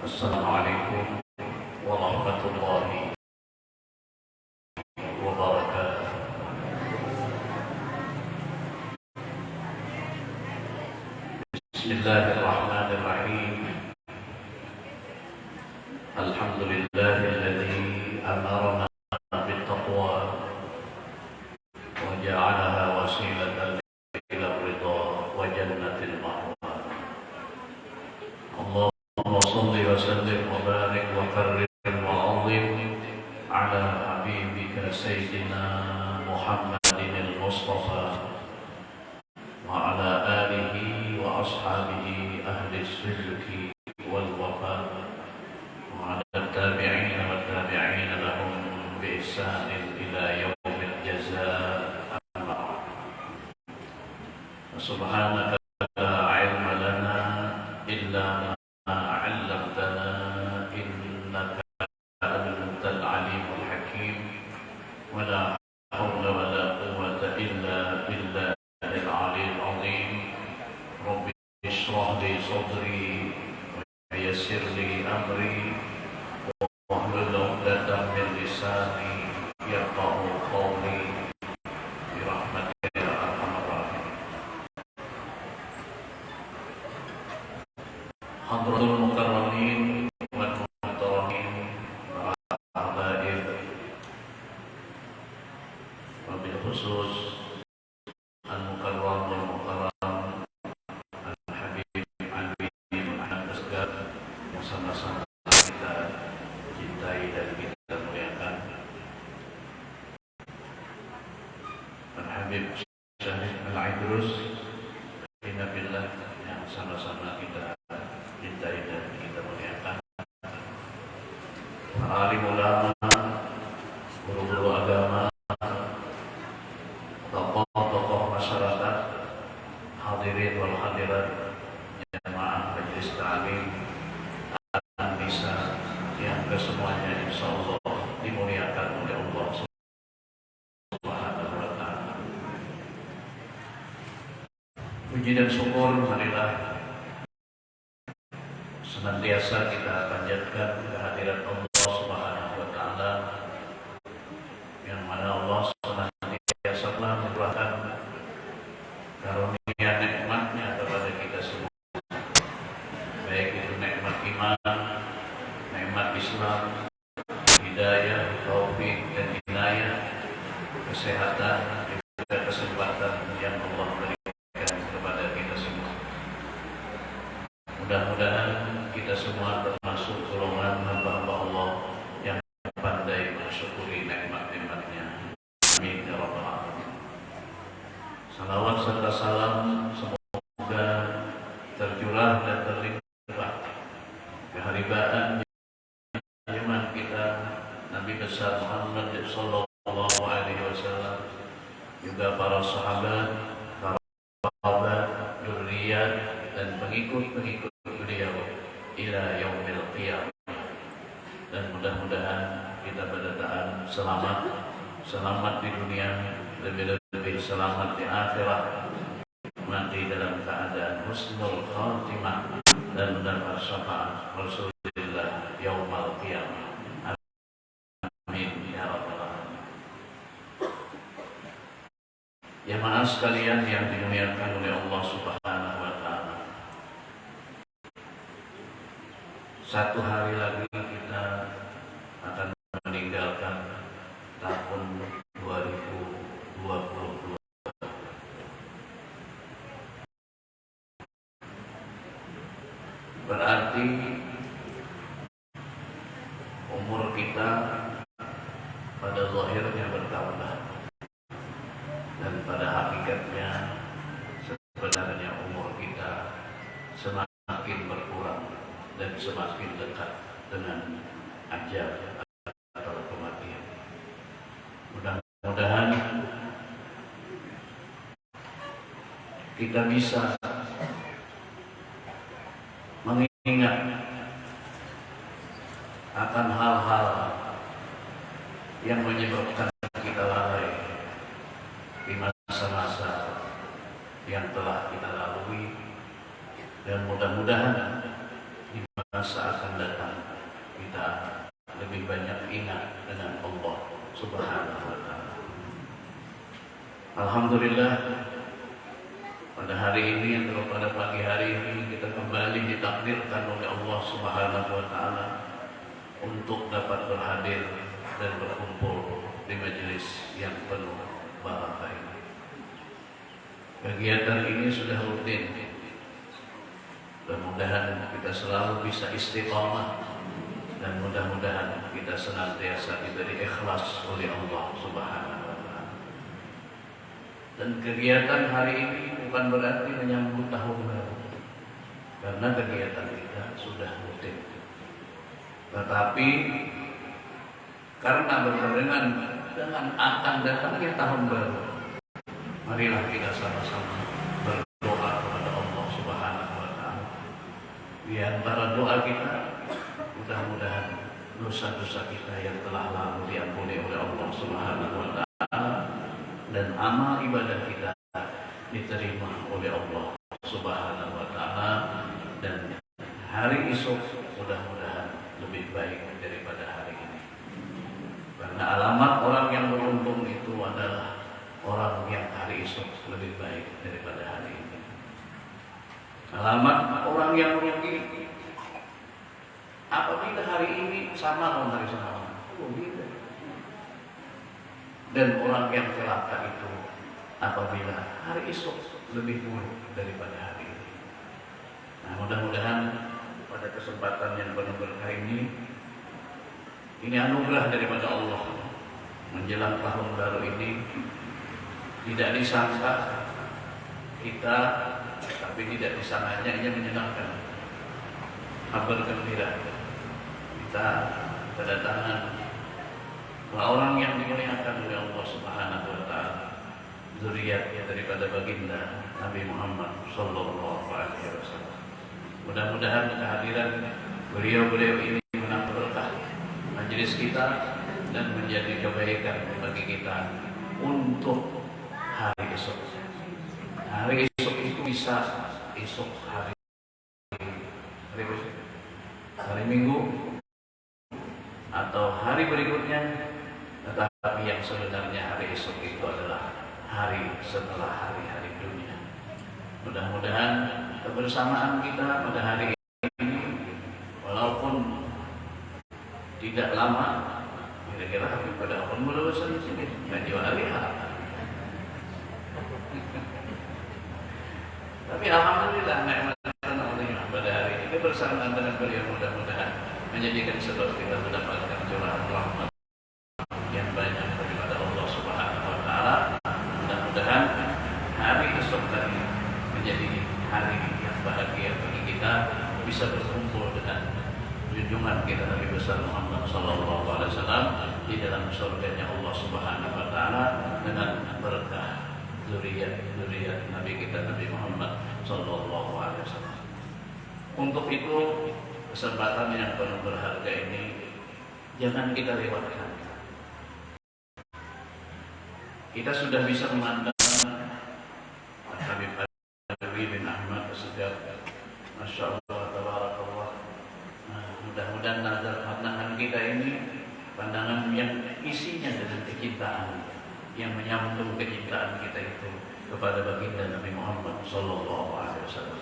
Assalamualaikum warahmatullahi wabarakatuh. Bismillahirrahmanirrahim. Alhamdulillahilladzi amarna bittaqwa wa ja'alaha wasilatan ila ridha wa jannatil ma'wa. Allahumma shalli wa sallim wa barik wa karrim wa 'azim ala habibika sayyidina Muhammadin al-Mustafa wa ala alihi wa ashabihi ahli as-sidqi wal wafa wa ala tabi'in wa tabi'in lahum bi ihsanin ila yaumil jazaa. Amma subhanaka la ilma lana illa ma 'allamtana innaka antal alimul hakim wa la hawla wa la quwwata illa billah al-'aliyyil 'azim. Rabbi ishrah li sadri wa yassir li amri wahlul 'uqdatam min lisani yafqahu qawli bi rahmatika ya arhamar rahimin. Hadratul mukarramin wal muhtaramin habaib, wabil khusus al-mukarram wal mukarram al-habib Ali Muhammad Asgar yang sama-sama kita cintai dan kita muliakan, Al-Habib Syarif Al-Idrus Binabillah yang sama-sama kita cintai dan kita muliakan, para alim ulama, guru-guru agama, tokoh-tokoh masyarakat, hadirin wal hadirat, jamaah majelis ta'lim An-Nisa yang kesemuanya insyaallah dimuliakan oleh Allah Subhanahu wa ta'ala. Puji dan syukur marilah senantiasa kita panjatkan kehadirat Allah Subhanahu wa ta'ala, yang mana Allah senantiasa telah mencurahkan karunia nikmatnya kepada kita semua, baik itu nikmat iman, nikmat Islam, hidayah, taufik dan inayah, kesehatan, juga kesempatan yang Allah berikan kepada kita semua. Mudah-mudahan kita semua termasuk golongan hamba-hamba Allah yang pandai mensyukuri nikmat-nikmatnya. Amin ya rabbal alamin. Salawat serta salam semoga tercurah dan terlimpah keharibaan iman kita Nabi besar Muhammad sallallahu alaihi wasallam, juga para sahabat, para sahabat, dzurriyyat dan pengikut-pengikut beliau ila yaumil qiyamah. Dan mudah-mudahan kita berdataan selamat di dunia, lebih-lebih selamat di akhirat, mati dalam keadaan husnul khatimah dan mendapat syafaat Rasulullah yaumal qiyamah. Amin Jemaah sekalian yang dimuliakan oleh Allah Subhanahu wa taala. Satu hari lagi kita akan meninggalkan tahun 2022. Berarti umur kita pada zahirnya bertambah, dan pada hakikatnya sebenarnya umur kita semakin berkurang dan semakin dekat dengan ajal atau kematian. Mudah-mudahan kita bisa mengingat akan hal-hal yang menyebabkan kita lalai di masa-masa yang telah kita lalui, dan mudah-mudahan di masa akan datang kita lebih banyak ingat dengan Allah Subhanahu wa taala. Alhamdulillah, pada hari ini atau pada pagi hari ini kita kembali ditakdirkan oleh Allah Subhanahu wa taala untuk dapat berhadir dan berkumpul di majelis yang penuh barakah ini. Kegiatan ini sudah rutin. Mudah-mudahan kita selalu bisa istiqamah, dan mudah-mudahan kita senantiasa diberi ikhlas oleh Allah Subhanahu wa taala. Dan kegiatan hari ini bukan berarti menyambut tahun baru, karena kegiatan kita sudah rutin. Tetapi karena berbarengan dengan akan datangnya tahun baru, marilah kita sama-sama berdoa kepada Allah Subhanahu wa taala. Di antara doa kita, mudah-mudahan dosa-dosa kita yang telah lalu diampuni oleh Allah Subhanahu wa taala, dan amal ibadah kita diterima oleh Allah Subhanahu wa taala, dan hari esok mudah-mudahan lebih baik daripada hari ini. Karena alamat orang yang beruntung itu adalah orang yang hari esok lebih baik daripada hari ini. Alamat orang yang rugi apabila hari ini sama dengan hari semalam. Dan orang yang celaka itu apabila hari esok lebih buruk daripada hari ini. Nah, mudah-mudahan pada kesempatan yang penuh berkah ini anugerah daripada Allah menjelang tahun baru ini. Tidak disangka kita, tapi tidak disangkanya ini menyenangkan. Kabar gembira, kita kedatangan orang yang dimuliakan oleh Allah Subhanahu wa taala, zuriat daripada baginda Nabi Muhammad sallallahu alaihi wasallam. Mudah-mudahan kehadiran beliau-beliau ini menambah berkah majelis kita dan menjadi kebaikan bagi kita untuk hari esok. Hari esok itu bisa esok hari Minggu atau hari berikutnya, tetapi yang sebenarnya hari esok itu adalah hari setelah hari-hari dunia. Mudah-mudahan kebersamaan kita pada hari ini, walaupun tidak lama, kira-kira pada umur bosan di sini, ngaji hari tapi alhamdulillah pada hari ini kebersamaan dengan beliau mudah-mudahan menjadikan sebab kita mendapatkan curahan rahmat yang banyak daripada Allah Subhanahu wa taala. Mudah-mudahan hari esok tadi menjadi hari yang bahagia bagi kita, bisa berkumpul dengan junjungan kita Nabi besar Muhammad sallallahu alaihi wasallam di dalam surganya Allah Subhanahu wa taala dengan berkah zuriat Nabi kita Nabi Muhammad sallallahu alaihi wasallam. Untuk itu kesempatan yang penuh berharga ini jangan kita lewatkan. Kita sudah bisa memandang Habib Alwi bin Ahmad As-Sujad, Masya Allah, Tabarakallah. Mudah-mudahan nazar pandangan kita ini pandangan yang isinya dengan kecintaan, yang menyambung kecintaan kita itu kepada baginda Nabi Muhammad Sallallahu Alaihi Wasallam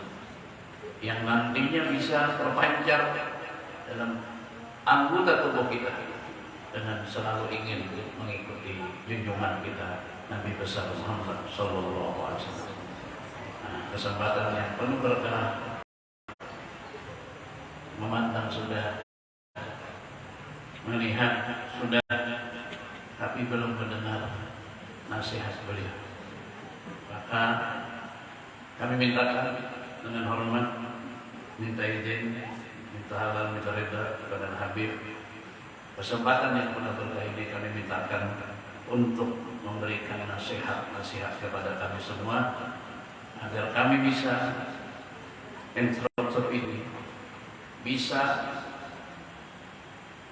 yang nantinya bisa terpancar dalam anggota tubuh kita dengan selalu ingin mengikuti junjungan kita Nabi besar Muhammad Sallallahu Alaihi Wasallam. Nah, kesempatan yang penuh berkah memandang sudah, melihat sudah, tapi belum mendengar nasihat beliau. Maka kami mintakan dengan hormat, minta izin, minta halal, minta reda kepada Habib. Kesempatan yang penuh berkah ini kami mintakan untuk memberikan nasihat-nasihat kepada kami semua agar kami bisa instruktur ini bisa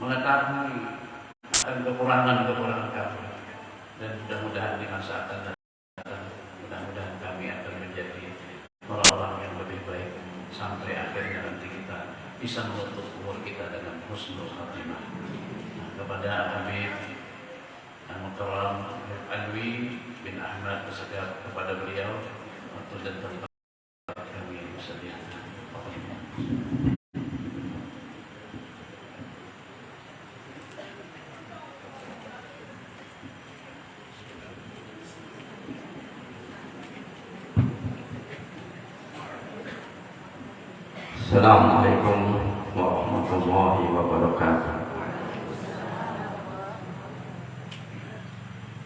mengetahui akan kekurangan-kekurangan kami, dan mudah-mudahan di masa akan datang mudah-mudahan kami akan menjadi orang yang lebih baik sampai akhirnya nanti kita bisa menutup umur kita dengan husnul khatimah. Nah, kepada Habib Al-Mukarram Alwi bin Ahmad Segaf, kepada beliau waktu dan tempat kami sediakan. Assalamualaikum warahmatullahi wabarakatuh.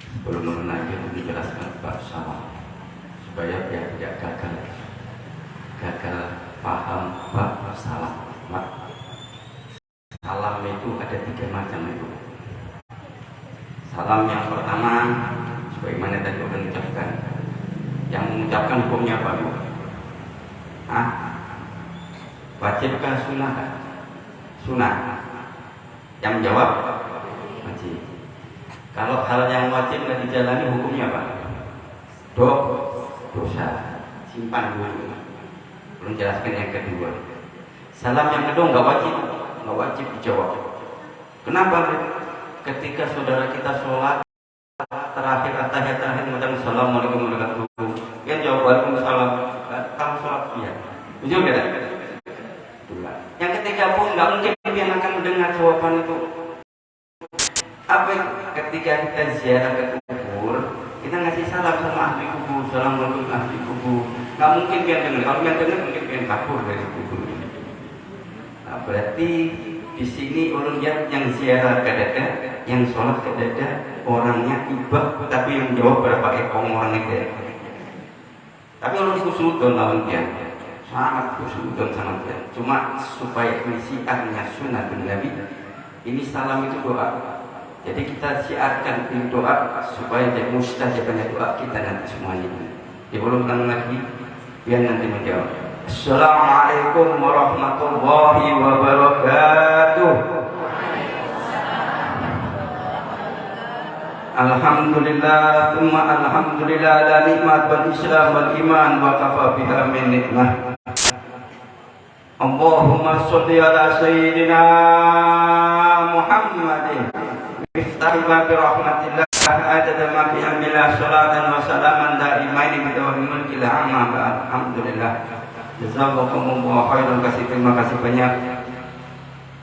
Sebelum mengenai itu dijelaskan bab salam supaya dia tidak gagal paham bab salam. Salam itu ada 3 macam itu. Salam yang pertama, sebagaimana tadi sudah diucapkan, yang mengucapkan hukumnya apa? Wajibkah sunnah? Sunnah. Yang menjawab wajib. Kalau hal yang wajib nggak dijalani hukumnya apa? Dosa. Simpan dulu. Belum jelaskan yang kedua. Salam yang kedua nggak wajib dijawab. Kenapa? Ketika saudara kita sholat terakhir at-tahiyat terakhir mengucapkan assalamualaikum warahmatullahi wabarakatuh, dia jawab waalaikumsalam. Kamu sholat iya. Betul tidak? Yang ketiga pun nggak mungkin dia akan mendengar jawaban itu. Apa ketika kita ziarah ke kubur, kita ngasih salam sama ahli kubur, assalamualaikum ahli kubur. Nggak mungkin dia dengar. Kalau dia dengar mungkin dia kabur dari kubur ini. Nah, berarti di sini orang yang ziarah ke dada, yang sholat ke dada, orangnya ibah, tapi yang jawab berapa ekong orang itu. Tapi orang khusnudon lawan dia. Sangat khusnudon sangat ya. Cuma supaya ini syiarnya sunnatun Nabi, ini salam itu doa. Jadi kita syiarkan ini doa supaya jadi mustajabannya doa kita nanti semuanya. Sebelum lagi biar nanti menjawab. Assalamualaikum warahmatullahi wabarakatuh. Alhamdulillah, thumma alhamdulillah ala nikmat wal islam wal iman wa kafa biha min nikmah. Allahumma sholli ala sayyidina Muhammadin miftahi babi rahmatillah adada ma fi amillah salatan wa salaman daimaini bidawami mulki la amma ba'd. Alhamdulillah, jazakumullah khairan. Terima kasih banyak.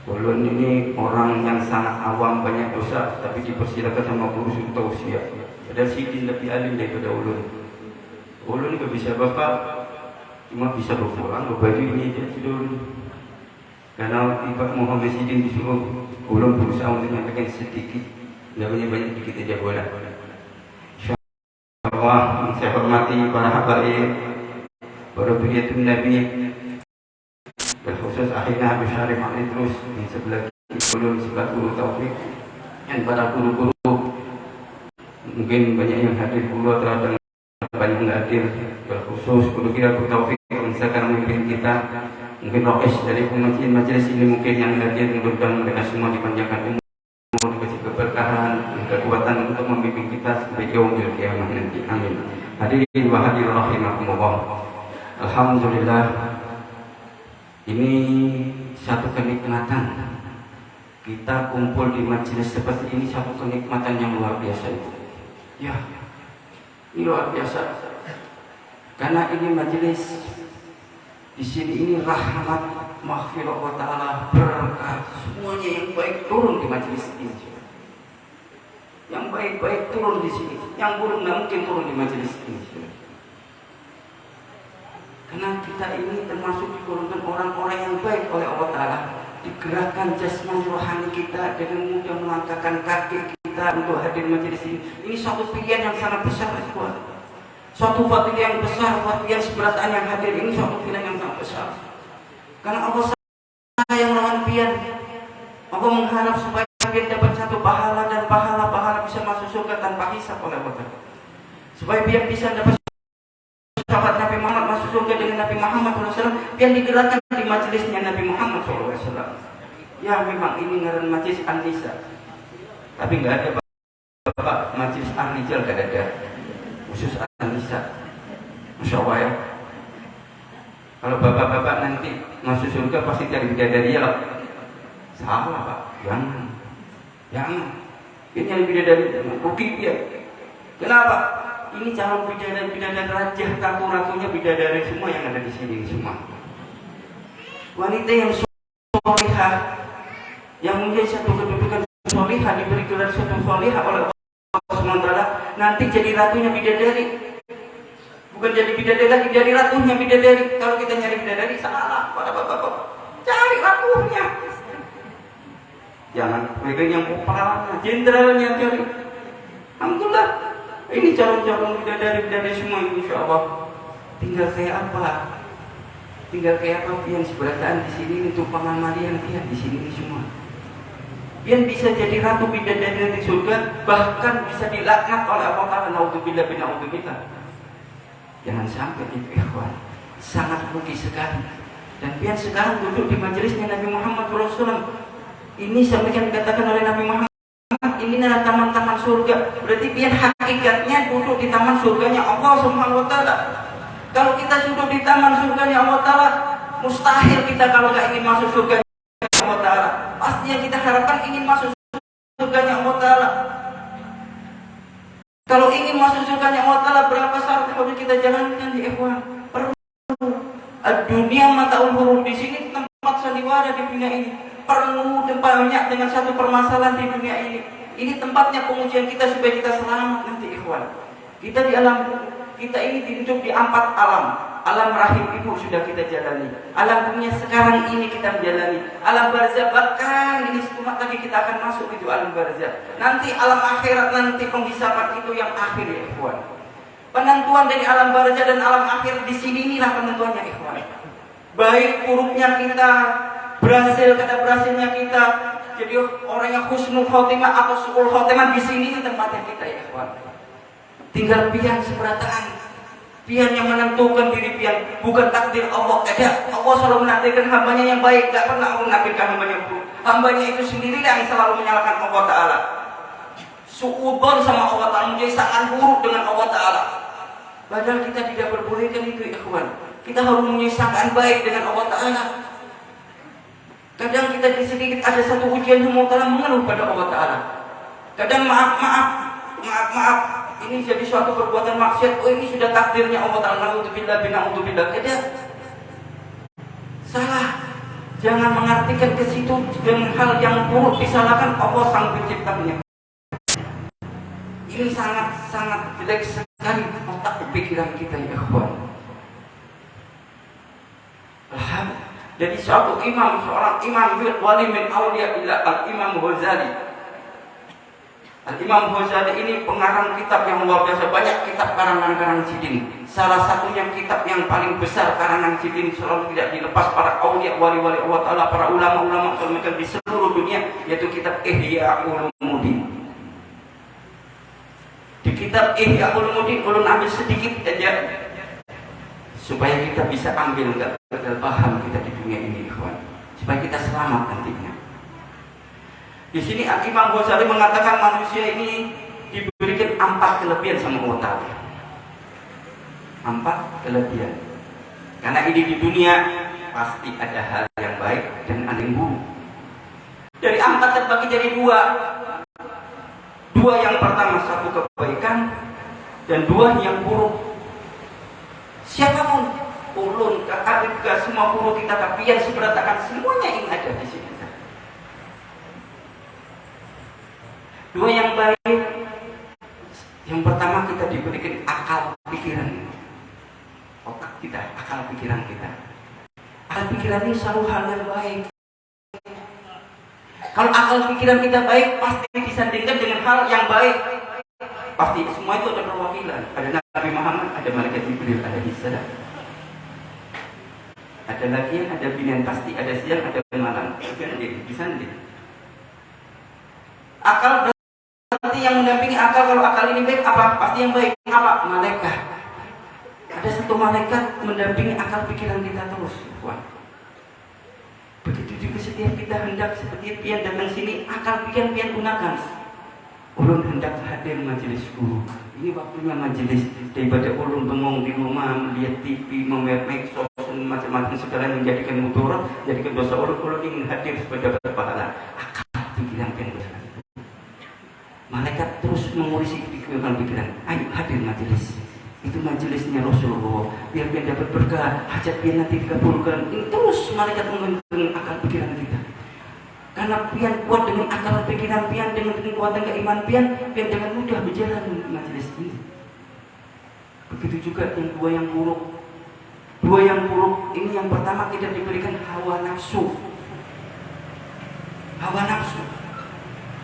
Ulun ini orang yang sangat awam, banyak dosa, tapi dipersilakan sama guru suruh tausiah. Padahal Sidin lebih alim daripada ulun. Ulun juga bisa bapak, cuma bisa berpulang, berbaju ini aja tidur. Karena tiba Muhammad Sidin disuruh, ulun berusaha untuk menyampaikan sedikit, tidak banyak dikit aja boleh. Insyaallah, saya hormati para habaib, para beliatun Nabi, khusus akhirnya Habib Syarif Ali terus di sebelah ulun, sebelah guru Taufik, dan para guru-guru mungkin banyak yang hadir, guru atau ada banyak yang hadir, khusus guru kita guru Taufik yang sekarang memimpin kita, mungkin rois dari pengajian majelis ini mungkin yang hadir, mudah-mudahan mereka semua dipanjangkan umur, dikasih keberkahan, kekuatan untuk membimbing kita sampai yaumil qiyamah nanti. Amin. Hadirin wa hadirin rahimakumullah. Alhamdulillah, ini satu kenikmatan kita kumpul di majelis seperti ini, satu kenikmatan yang luar biasa itu. Ya, ini luar biasa. Karena ini majelis di sini ini rahmat, maghfirah Allah Ta'ala, berkah, semuanya yang baik turun di majelis ini. Yang baik-baik turun di sini, yang buruk nggak mungkin turun di majelis ini. Karena kita ini termasuk dikurungkan orang-orang yang baik oleh Allah Ta'ala, digerakkan jasmani rohani kita dengan mudah melangkahkan kaki kita untuk hadir majelis ini. Ini suatu pilihan yang sangat besar, suatu pilihan yang besar, pilihan seberatan yang hadir ini suatu pilihan yang sangat besar. Karena Allah sayang dengan pian, Allah mengharap supaya pian dapat satu pahala dan pahala bisa masuk surga tanpa hisab oleh Allah. Supaya pian bisa dapat sahabat Nabi Muhammad masuk surga dengan Nabi Muhammad SAW, pian digerakkan di majelisnya Nabi Muhammad SAW. Ya memang ini ngaran majelis An-Nisa, tapi nggak ada bapak majelis Ar-Rijal, nggak ada khusus An-Nisa. Masya Allah ya. Kalau bapak-bapak nanti masuk surga pasti cari bidadari ya. Salah pak, jangan. Ini nyari bidadari rugi dia. Kenapa? Ini calon bidadari raja, ratu-ratunya bidadari semua yang ada di sini semua. Wanita yang solihah, yang menjadi satu kedudukan solihah, diberi gelar satu solihah oleh Allah SWT, nanti jadi ratunya bidadari. Bukan jadi bidadari lagi, jadi ratunya bidadari. Kalau kita nyari bidadari salah pada bapak-bapak. Cari ratunya. Jangan pegang yang kepalanya, jenderalnya cari. Alhamdulillah. Ini calon-calon bidadari semua insya Allah. Tinggal kayak apa? Tinggal kayak apa yang seberataan di sini untuk pengamalian dia di sini semua. Yang bisa jadi ratu bidadari di surga, bahkan bisa dilaknat oleh Allah Ta'ala. Naudzubillah bin naudzubillah. Jangan sampai itu ikhwan, sangat rugi sekali. Dan pian sekarang duduk di majelisnya Nabi Muhammad SAW. Ini sampaikan dikatakan oleh Nabi Muhammad, ini adalah taman-taman surga. Berarti pian hakikatnya duduk di taman surganya Allah Subhanahu Wa Taala. Kalau kita duduk di taman surganya Allah Taala, mustahil kita kalau nggak ingin masuk surganya Allah Taala. Pasti yang kita harapkan ingin masuk surganya Allah Taala. Kalau ingin masuk surganya Allah Ta'ala, berapa syarat yang harus kita jalankan di ikhwan? Perlu. Dunia mataul huruf, di sini tempat sandiwara di dunia ini. Perlu banyak dengan satu permasalahan di dunia ini. Ini tempatnya pengujian kita supaya kita selamat nanti ikhwan. Kita di alam, kita ini hidup di 4 alam. Alam rahim ibu sudah kita jalani. Alam dunia sekarang ini kita menjalani. Alam barzah bahkan ini setelah lagi kita akan masuk itu alam barzah. Nanti alam akhirat, nanti penghisaban itu yang akhir ya ikhwan. Penentuan dari alam barzah dan alam akhir di sini inilah penentuannya ikhwan. Baik buruknya kita, berhasilnya kita, jadi orang yang husnul khotimah atau su'ul khotimah di sini tempatnya kita ya ikhwan. Tinggal pilihan seberataan. Pian yang menentukan diri pian, bukan takdir Allah. Allah selalu menakdirkan hambanya yang baik, gak pernah Allah menakdirkan hambanya yang buruk. Hambanya itu sendiri yang selalu menyalahkan Allah Ta'ala. Su'udon sama Allah Ta'ala, menjadi sangat buruk dengan Allah Ta'ala. Padahal kita tidak berbolehkan itu ikhwan. Kita harus menyisakan baik dengan Allah Ta'ala. Kadang kita sedikit ada satu ujian yang Allah Ta'ala mengeluh pada Allah Ta'ala. Kadang maaf, ini jadi suatu perbuatan maksiat. Oh ini sudah takdirnya Allah Ta'ala. Naudzubillah bin naudzubillah. Salah. Jangan mengartikan ke situ dengan hal yang buruk disalahkan Allah sang penciptanya. Ini sangat jelek sekali otak pikiran kita ya ikhwan. Jadi seorang imam wali min auliya ila al-Imam Ghazali. Al-Imam Ghazali ini pengarang kitab yang luar biasa, banyak kitab karangan sidin. Salah satunya kitab yang paling besar karangan sidin selalu tidak dilepas para aulia wali-wali Allah Ta'ala, para ulama-ulama di seluruh dunia, yaitu kitab Ihya Ulumuddin. Di kitab Ihya Ulumuddin ulun ambil sedikit aja supaya kita bisa ambil enggak paham kita di dunia ini ikhwan, supaya kita selamat nantinya. Di sini Imam Ghazali mengatakan manusia ini diberikan 4 kelebihan sama Allah Ta'ala. 4 kelebihan. Karena ini di dunia pasti ada hal yang baik dan ada yang buruk. Dari 4 terbagi jadi 2. 2 yang pertama satu kebaikan dan 2 yang buruk. Siapapun, ulun, kakak, semua guru kita, kapian, seberatakan, semuanya yang ada di sini. Dua yang baik, yang pertama kita diberikan akal pikiran, otak kita, akal pikiran kita. Akal pikiran ini selalu hal yang baik. Kalau akal pikiran kita baik, pasti disandingkan dengan hal yang baik. Pasti semua itu ada perwakilan. Ada Nabi Muhammad, ada malaikat Jibril, ada Isa. Ada lagi, ada binian, pasti ada siang, ada malam. Disanding. Akal berarti yang mendampingi akal. Kalau akal ini baik, apa? Pasti yang baik. Apa? Malaikat. Ada satu malaikat mendampingi akal pikiran kita terus. Begitu juga setiap kita hendak seperti pian datang sini, akal pikiran pian gunakan. Ulun hendak hadir majelis guru. Ini waktunya majelis, daripada ulun bengong di rumah, melihat TV, melihat medsos, macam-macam segala yang menjadikan mudarat, jadikan dosa. Ulun ingin hadir sebagai berpahala. Akal pikiran pian gunakan. Malaikat terus mengurisi pikiran. Ayo hadir majelis. Itu majelisnya Rasulullah. Biar dia dapat berkah, hajat dia nanti dikabulkan. Ini terus malaikat menggunakan akal pikiran kita. Karena pian kuat dengan akal pikiran pian, dengan kekuatan keiman pian dengan mudah berjalan di majelis ini. Begitu juga yang dua yang buruk. Dua yang buruk ini, yang pertama kita diberikan hawa nafsu. Hawa nafsu.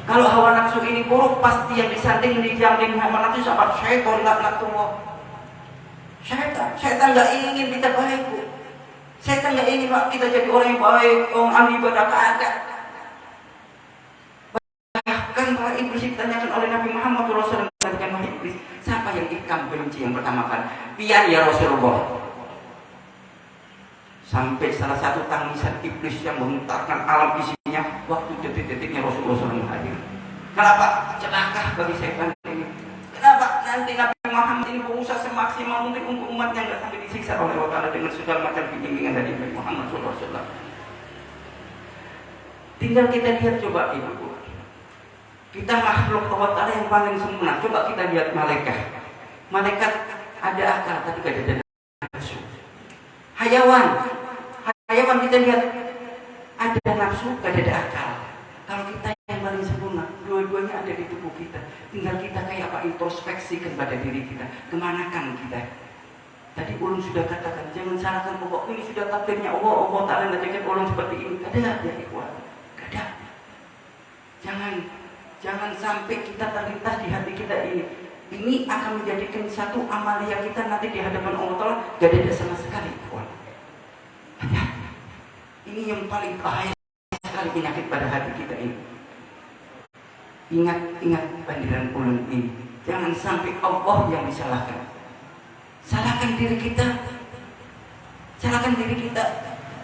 Kalau hawa nafsu ini buruk, pasti yang disanding dijamin hawa nafsu sama syaitan, laknatullah. Syaitan nggak ingin kita baik. Syaitan nggak ingin kita jadi orang yang baik, orang ahli ibadah, kagak. Bahkan para iblis ditanyakan oleh Nabi Muhammad SAW, mengatakan, wahai iblis, siapa yang ikam benci yang pertama kali? Pian ya Rasulullah. Sampai salah satu tangisan iblis yang menghentakkan alam isinya waktu detik-detiknya Rasulullah SAW hadir. Kenapa? Celaka bagi syaitan ini. Kenapa? Nanti Nabi Muhammad ini berusaha semaksimal mungkin untuk umatnya nggak sampai disiksa oleh Allah Ta'ala dengan segala macam bimbingan dari Nabi Muhammad SAW. Tinggal kita lihat, coba ibu. Kita makhluk Allah Ta'ala yang paling sempurna. Coba kita lihat malaikat. Malaikat ada akal tapi tidak ada nafsu. Hayawan kita lihat ada nafsu, tidak ada akal. Kalau kita yang paling sempurna, dua-duanya ada di tubuh kita. Tinggal kita kayak apa, introspeksikan pada diri kita. Kemanakan kita? Tadi ulun sudah katakan, jangan salahkan Allah. Ini sudah takdirnya Allah. Allah Ta'ala menjadikan ulun seperti ini. Ada ya ikhwan. Ada. Jangan sampai kita terlintas di hati kita ini. Ini akan menjadikan satu amalia kita nanti di hadapan Allah Ta'ala. Gak ada sama sekali ikhwan. Hati-hati. Ini yang paling bahaya sekali penyakit pada hati kita ini. Ingat pandiran ulun ini. Jangan sampai Allah yang disalahkan. Salahkan diri kita.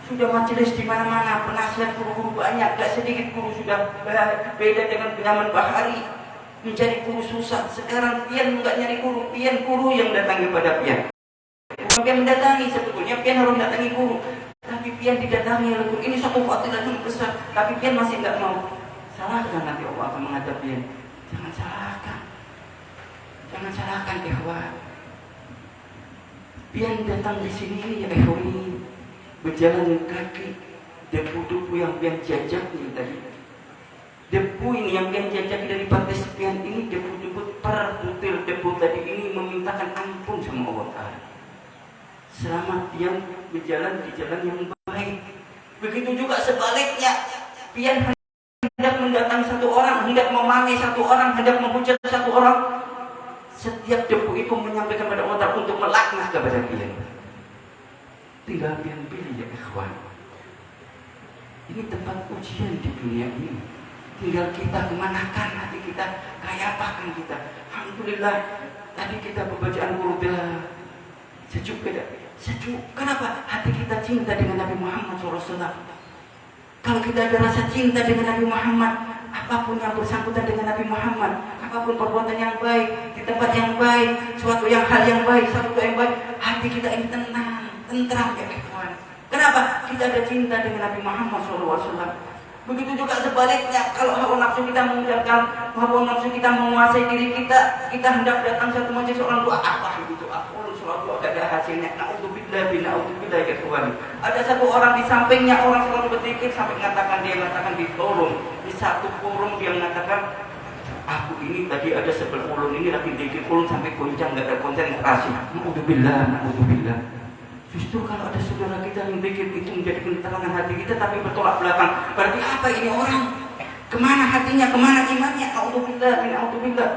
Sudah majelis di mana-mana, penasihat guru-guru banyak, gak sedikit guru sudah beda dengan zaman bahari. Mencari guru susah. Sekarang pian enggak nyari guru, pian guru yang datangi pada pian. Pian mendatangi, sebetulnya pian harus mendatangi guru. Tapi pian didatangi oleh guru. Ini satu fadilah yang besar. Tapi pian masih enggak mau. Salahkan nanti Allah akan menghadap pian. Jangan salahkan ikhwan. Pian datang di sini ya ikhwan, berjalan kaki, debu-debu yang pian jajak ini tadi. Debu ini yang pian jajak dari pantai pian ini, debu-debu per butir debu tadi ini memintakan ampun sama Allah Ta'ala. Selama pian berjalan di jalan yang baik. Begitu juga sebaliknya, pian hendak mendatangi satu orang, hendak memaki satu orang, hendak menghujat satu orang. Setiap debu itu menyampaikan pada Allah Ta'ala untuk melaknat kepada pian. Tinggal pian pilih ya ikhwan. Ini tempat ujian di dunia ini. Tinggal kita kemanakan hati kita, kayak apakan kita. Alhamdulillah, tadi kita pembacaan Burdah sejuk tidak? Sejuk. Kenapa? Hati kita cinta dengan Nabi Muhammad SAW. Kalau kita ada rasa cinta dengan Nabi Muhammad, apapun yang bersangkutan dengan Nabi Muhammad, apapun perbuatan yang baik, di tempat yang baik, suatu hal yang baik, suatu yang baik, hati kita ini tenang, tentram ya ikhwan. Kenapa? Kita ada cinta dengan Nabi Muhammad SAW. Begitu juga sebaliknya, kalau hawa nafsu kita mengundangkan, hawa nafsu kita menguasai diri kita, kita hendak datang satu majelis orang tua, apa itu ulun sholat doa gak ada hasilnya. Na'udzubillah ya Tuhan. Ada satu orang di sampingnya, orang selalu berzikir sampai mengatakan ditolong. Di satu forum dia mengatakan, aku ini tadi ada sebel ulun ini lagi dikir ulun sampai goncang gak ada konsentrasi. Na'udzubillah. Justru kalau ada saudara kita yang pikir itu menjadi keterangan hati kita tapi bertolak belakang, berarti apa ini orang? Kemana hatinya? Kemana imannya? Auzubillah.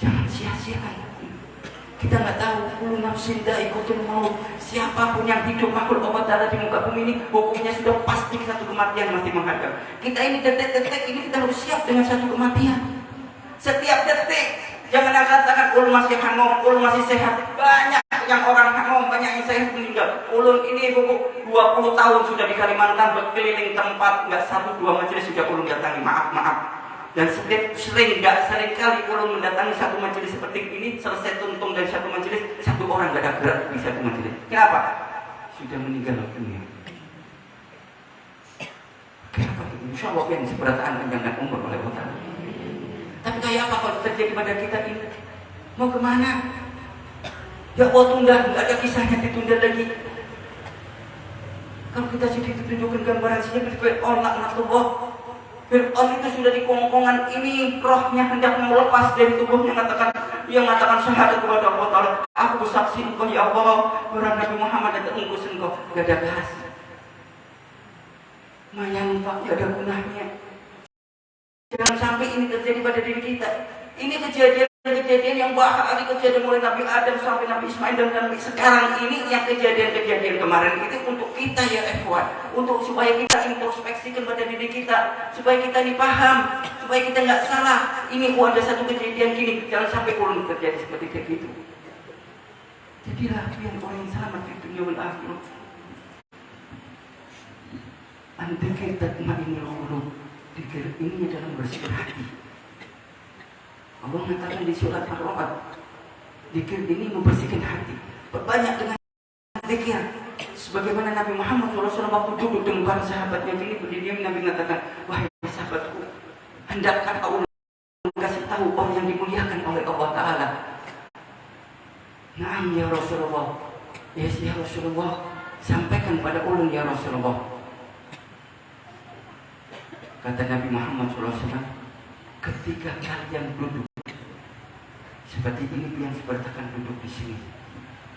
Jangan sia-siakan. Kita nggak tahu kullu nafsin dha'iqatul maut. Siapapun yang hidup makhluk Allah Ta'ala di muka bumi ini, hukumnya sudah pasti satu kematian masih menghadap. Kita ini detik-detik ini kita harus siap dengan satu kematian. Setiap detik. Jangan katakan ulun masih hangon, ulun masih sehat. Banyak yang orang hangon, banyak yang sehat meninggal. Ulun ini 20 tahun sudah di Kalimantan berkeliling tempat, nggak 1-2 majelis sudah ulun datangi. Maaf. Dan sering kali ulun mendatangi satu majelis seperti ini, selesai tuntung dari satu majelis, satu orang nggak ada gerak di satu majelis. Kenapa? Sudah meninggal dunia. Kenapa? Insya Allah yang seberataan panjang umur oleh Allah. Tapi kayak apa kalau terjadi pada kita ini? Mau kemana? Ya Allah tunda, nggak ada kisahnya ditunda lagi. Kalau kita sudah ditunjukkan gambaran seperti Fir'aun laknatullah. Fir'aun itu sudah di kongkongan ini, rohnya hendak melepas dari tubuhnya, yang mengatakan syahadat kepada Allah Ta'ala. Aku bersaksi engkau ya Allah, orang Nabi Muhammad dan mengutus engkau. Gak ada bahas. Mayang Pak, gak ada gunanya. Jangan sampai ini terjadi pada diri kita. Ini kejadian yang bahari, kejadian mulai Nabi Adam sampai Nabi Ismail dan Nabi sekarang ini yang kejadian kemarin itu untuk kita ya ikhwan, untuk supaya kita introspeksikan pada diri kita, supaya kita ini paham, supaya kita nggak salah. Ini ada satu kejadian gini, jangan sampai ulun terjadi seperti kayak gitu. Jadilah yang orang yang selamat di dunia wal akhirah. Andai tatma'innul qulub. Dikir ini adalah bersihkan hati. Allah mengatakan di surat Ar-Ra'd, dikir ini membersihkan hati. Perbanyak dengan dikir. Sebagaimana Nabi Muhammad SAW waktu duduk dengan para sahabatnya ini berdiri, Nabi mengatakan, wahai sahabatku, hendakkah kau kasih tahu orang yang dimuliakan oleh Allah Ta'ala? Naam ya Rasulullah. Yes ya Rasulullah. Sampaikan pada ulun ya Rasulullah. Kata Nabi Muhammad SAW, ketika kalian duduk seperti ini, yang sepertakan duduk di sini,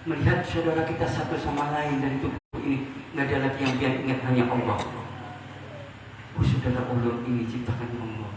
melihat saudara kita satu sama lain dari tubuh ini, nggak ada lagi yang biar ingat hanya Allah. Oh saudara ulun ini ciptakan Allah.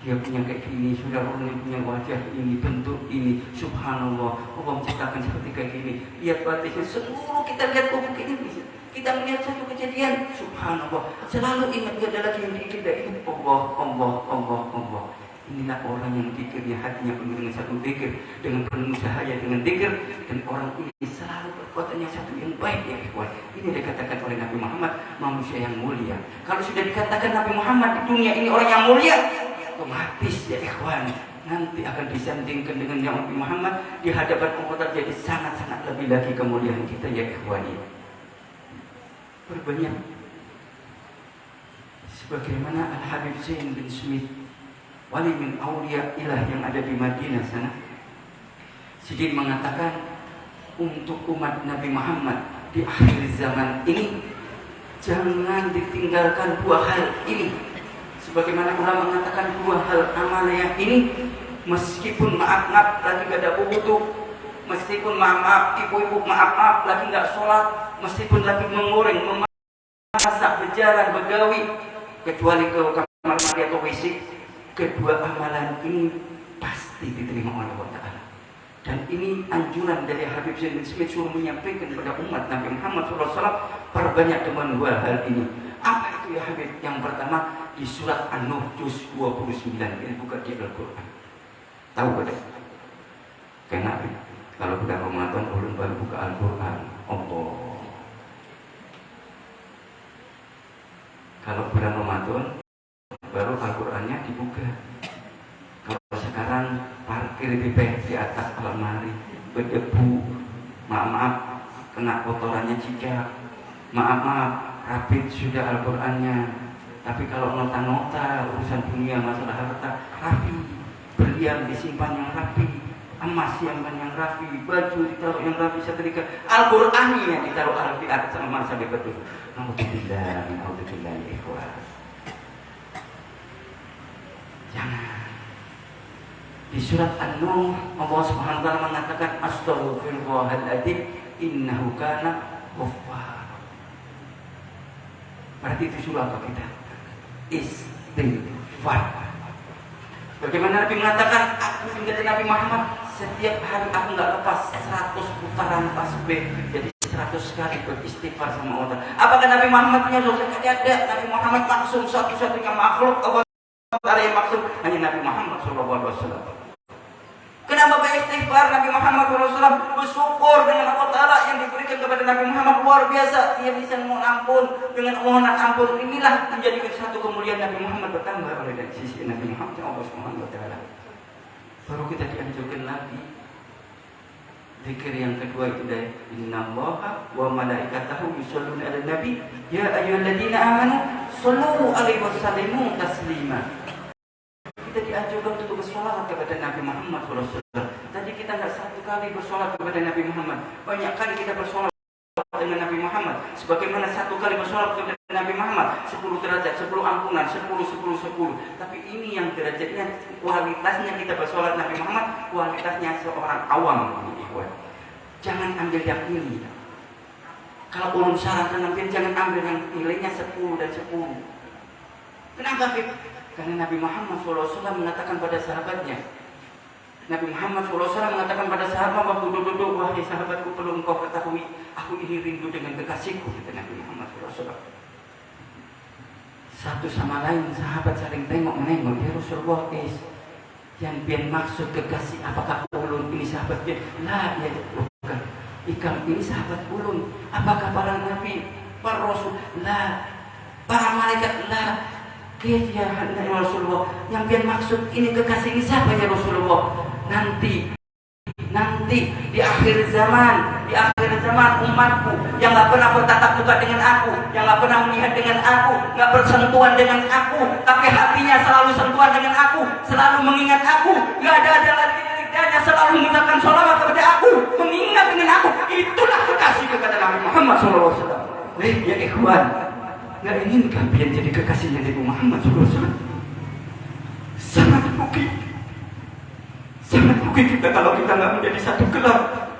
Dia punya kayak gini, saudara ulun punya wajah ini, bentuk ini, subhanallah. Allah menciptakan seperti kayak gini. Lihat batiknya, seluruh kita lihat tubuh ini bisa. Kita melihat satu kejadian, subhanallah, selalu ingat dia ada lagi yang kita ingat Allah. Inilah orang yang dikirnya hatinya penuh dengan satu dikir, dengan penuh cahaya, dengan dikir, dan orang ini selalu perbuatannya satu yang baik ya ikhwan. Ini dikatakan oleh Nabi Muhammad, manusia yang mulia. Kalau sudah dikatakan Nabi Muhammad di dunia ini orang yang mulia, otomatis ya ikhwan, nanti akan disandingkan dengan yang Nabi Muhammad di hadapan Allah jadi sangat-sangat lebih lagi kemuliaan kita ya ikhwan. Berbanyak sebagaimana Al-Habib Zain bin Smith, wali min awliya ilah yang ada di Madinah sana, sedih mengatakan untuk umat Nabi Muhammad di akhir zaman ini jangan ditinggalkan dua hal ini. Sebagaimana ulama mengatakan dua hal amalia ini, meskipun maaf lagi gak ada wudu, meskipun maaf ibu-ibu maaf lagi gak sholat, meskipun lagi menguring, memasak, berjalan, begawi, kecuali ke kamar mandi atau WC, kedua amalan ini pasti diterima oleh Allah Ta'ala. Dan ini anjuran dari Habib Zain bin Smith suruh menyampaikan kepada umat Nabi Muhammad SAW, perbanyak dengan dua hal ini. Apa itu ya Habib? Yang pertama di surat An-Nur juz 29, ini buka di Al-Quran. Tahu gak? Karena kalau bulan Ramadan ulun baru buka Al-Quran, Allah. Kalau bulan Ramadan baru Al-Qurannya dibuka. Kalau sekarang parkir di atas almari, berdebu, maaf kena kotorannya cicak, maaf rapid sudah Al-Qurannya, Tapi kalau nota-nota urusan dunia masalah harta rapi, berlian disimpan yang rapi, emas yang rapi, baju ditaruh yang rapi, setrika Al-Qur'annya ditaruh rapi atas sama sampai betul. Alhamdulillah, alhamdulillah ya ikhwan. Jangan. Di surat An-Nur Allah Subhanahu wa taala mengatakan astaghfirullahaladzim innahu kana ghaffar. Berarti itu surah apa kita? Istighfar. Bagaimana Nabi mengatakan, aku menjadi Nabi Muhammad setiap hari aku nggak lepas 100 putaran tasbih, jadi 100 kali beristighfar sama Allah. Apakah Nabi Muhammad punya dosa? Tidak ada. Nabi Muhammad maksum satu-satunya makhluk Allah yang maksum hanya Nabi Muhammad SAW. Kenapa beristighfar? Nabi Muhammad SAW bersyukur dengan Allah Ta'ala yang diberikan kepada Nabi Muhammad luar biasa. Dia bisa mohon ampun dengan mohonan ampun. Inilah menjadikan satu kemuliaan Nabi Muhammad bertambah oleh dari sisi Nabi Muhammad Allah Subhanahu wa taala. Baru kita dianjurkan lagi zikir yang kedua itu dari innallaha wa malaikatahu yusholluna 'alan nabi ya ayyuhalladzina amanu shallu 'alaihi wa sallimu taslima. Kita dianjurkan untuk bersolat kepada Nabi Muhammad SAW. Tadi kita nggak satu kali bersolat kepada Nabi Muhammad, banyak kali kita bersolat dengan Nabi Muhammad. Sebagaimana satu kali bersolat kepada Nabi Muhammad 10 derajat, 10 ampunan, 10, 10, 10. Tapi ini yang derajatnya, kualitasnya kita bersolat Nabi Muhammad, kualitasnya seorang awam. Jangan ambil yang ini. Kalau ulun syarat nampian, jangan ambil yang nilainya 10 dan 10. Kenapa? Karena Nabi Muhammad SAW mengatakan pada sahabatnya, Nabi Muhammad SAW mengatakan pada sahabat waktu duduk, wahai sahabatku, perlu engkau ketahui, aku ini rindu dengan kekasihku, kata Nabi Muhammad SAW. Satu sama lain sahabat saling tengok-menengok, ya Rasulullah, yang biar maksud kekasih, apakah ulun ini sahabat dia? Lah, ya bukan. Ikam ini sahabat ulun. Apakah para nabi, para rasul? Lah, para malaikat? Lah. Kif ya Rasulullah, yang biar maksud ini kekasih ini siapa ya Rasulullah? Nanti di akhir zaman umatku yang nggak pernah bertatap muka dengan aku, yang nggak pernah melihat dengan aku, nggak bersentuhan dengan aku, tapi hatinya selalu sentuhan dengan aku, selalu mengingat aku, nggak ada lagi lidahnya selalu mengucapkan sholawat kepada aku, mengingat dengan aku. Itulah kekasih kata Nabi Muhammad SAW. Ya ikhwan, nggak ingin kalian jadi kekasihnya Nabi Muhammad SAW. Sangat rugi kita kalau kita nggak menjadi satu gelar.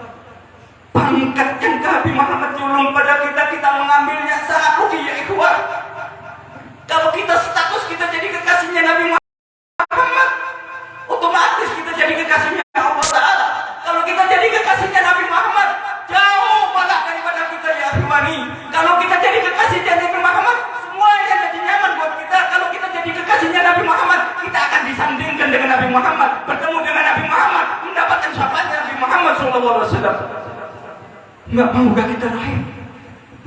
Pangkat yang Nabi Muhammad julung pada kita mengambilnya sangat rugi ya ikhwan. Kalau kita status kita jadi kekasihnya Nabi Muhammad, otomatis kita jadi kekasihnya Allah Ta'ala. Kalau kita jadi kekasihnya Nabi Muhammad, jauh malah daripada kita ya ikhwani. Kalau kita jadi kekasihnya Nabi Muhammad, semuanya jadi nyaman buat kita. Kalau kita jadi kekasihnya Nabi Muhammad, kita akan disandingkan dengan Nabi Muhammad, bertemu dengan Nabi Muhammad, mendapatkan syafaatnya Nabi Muhammad SAW. Nggak maukah kita raih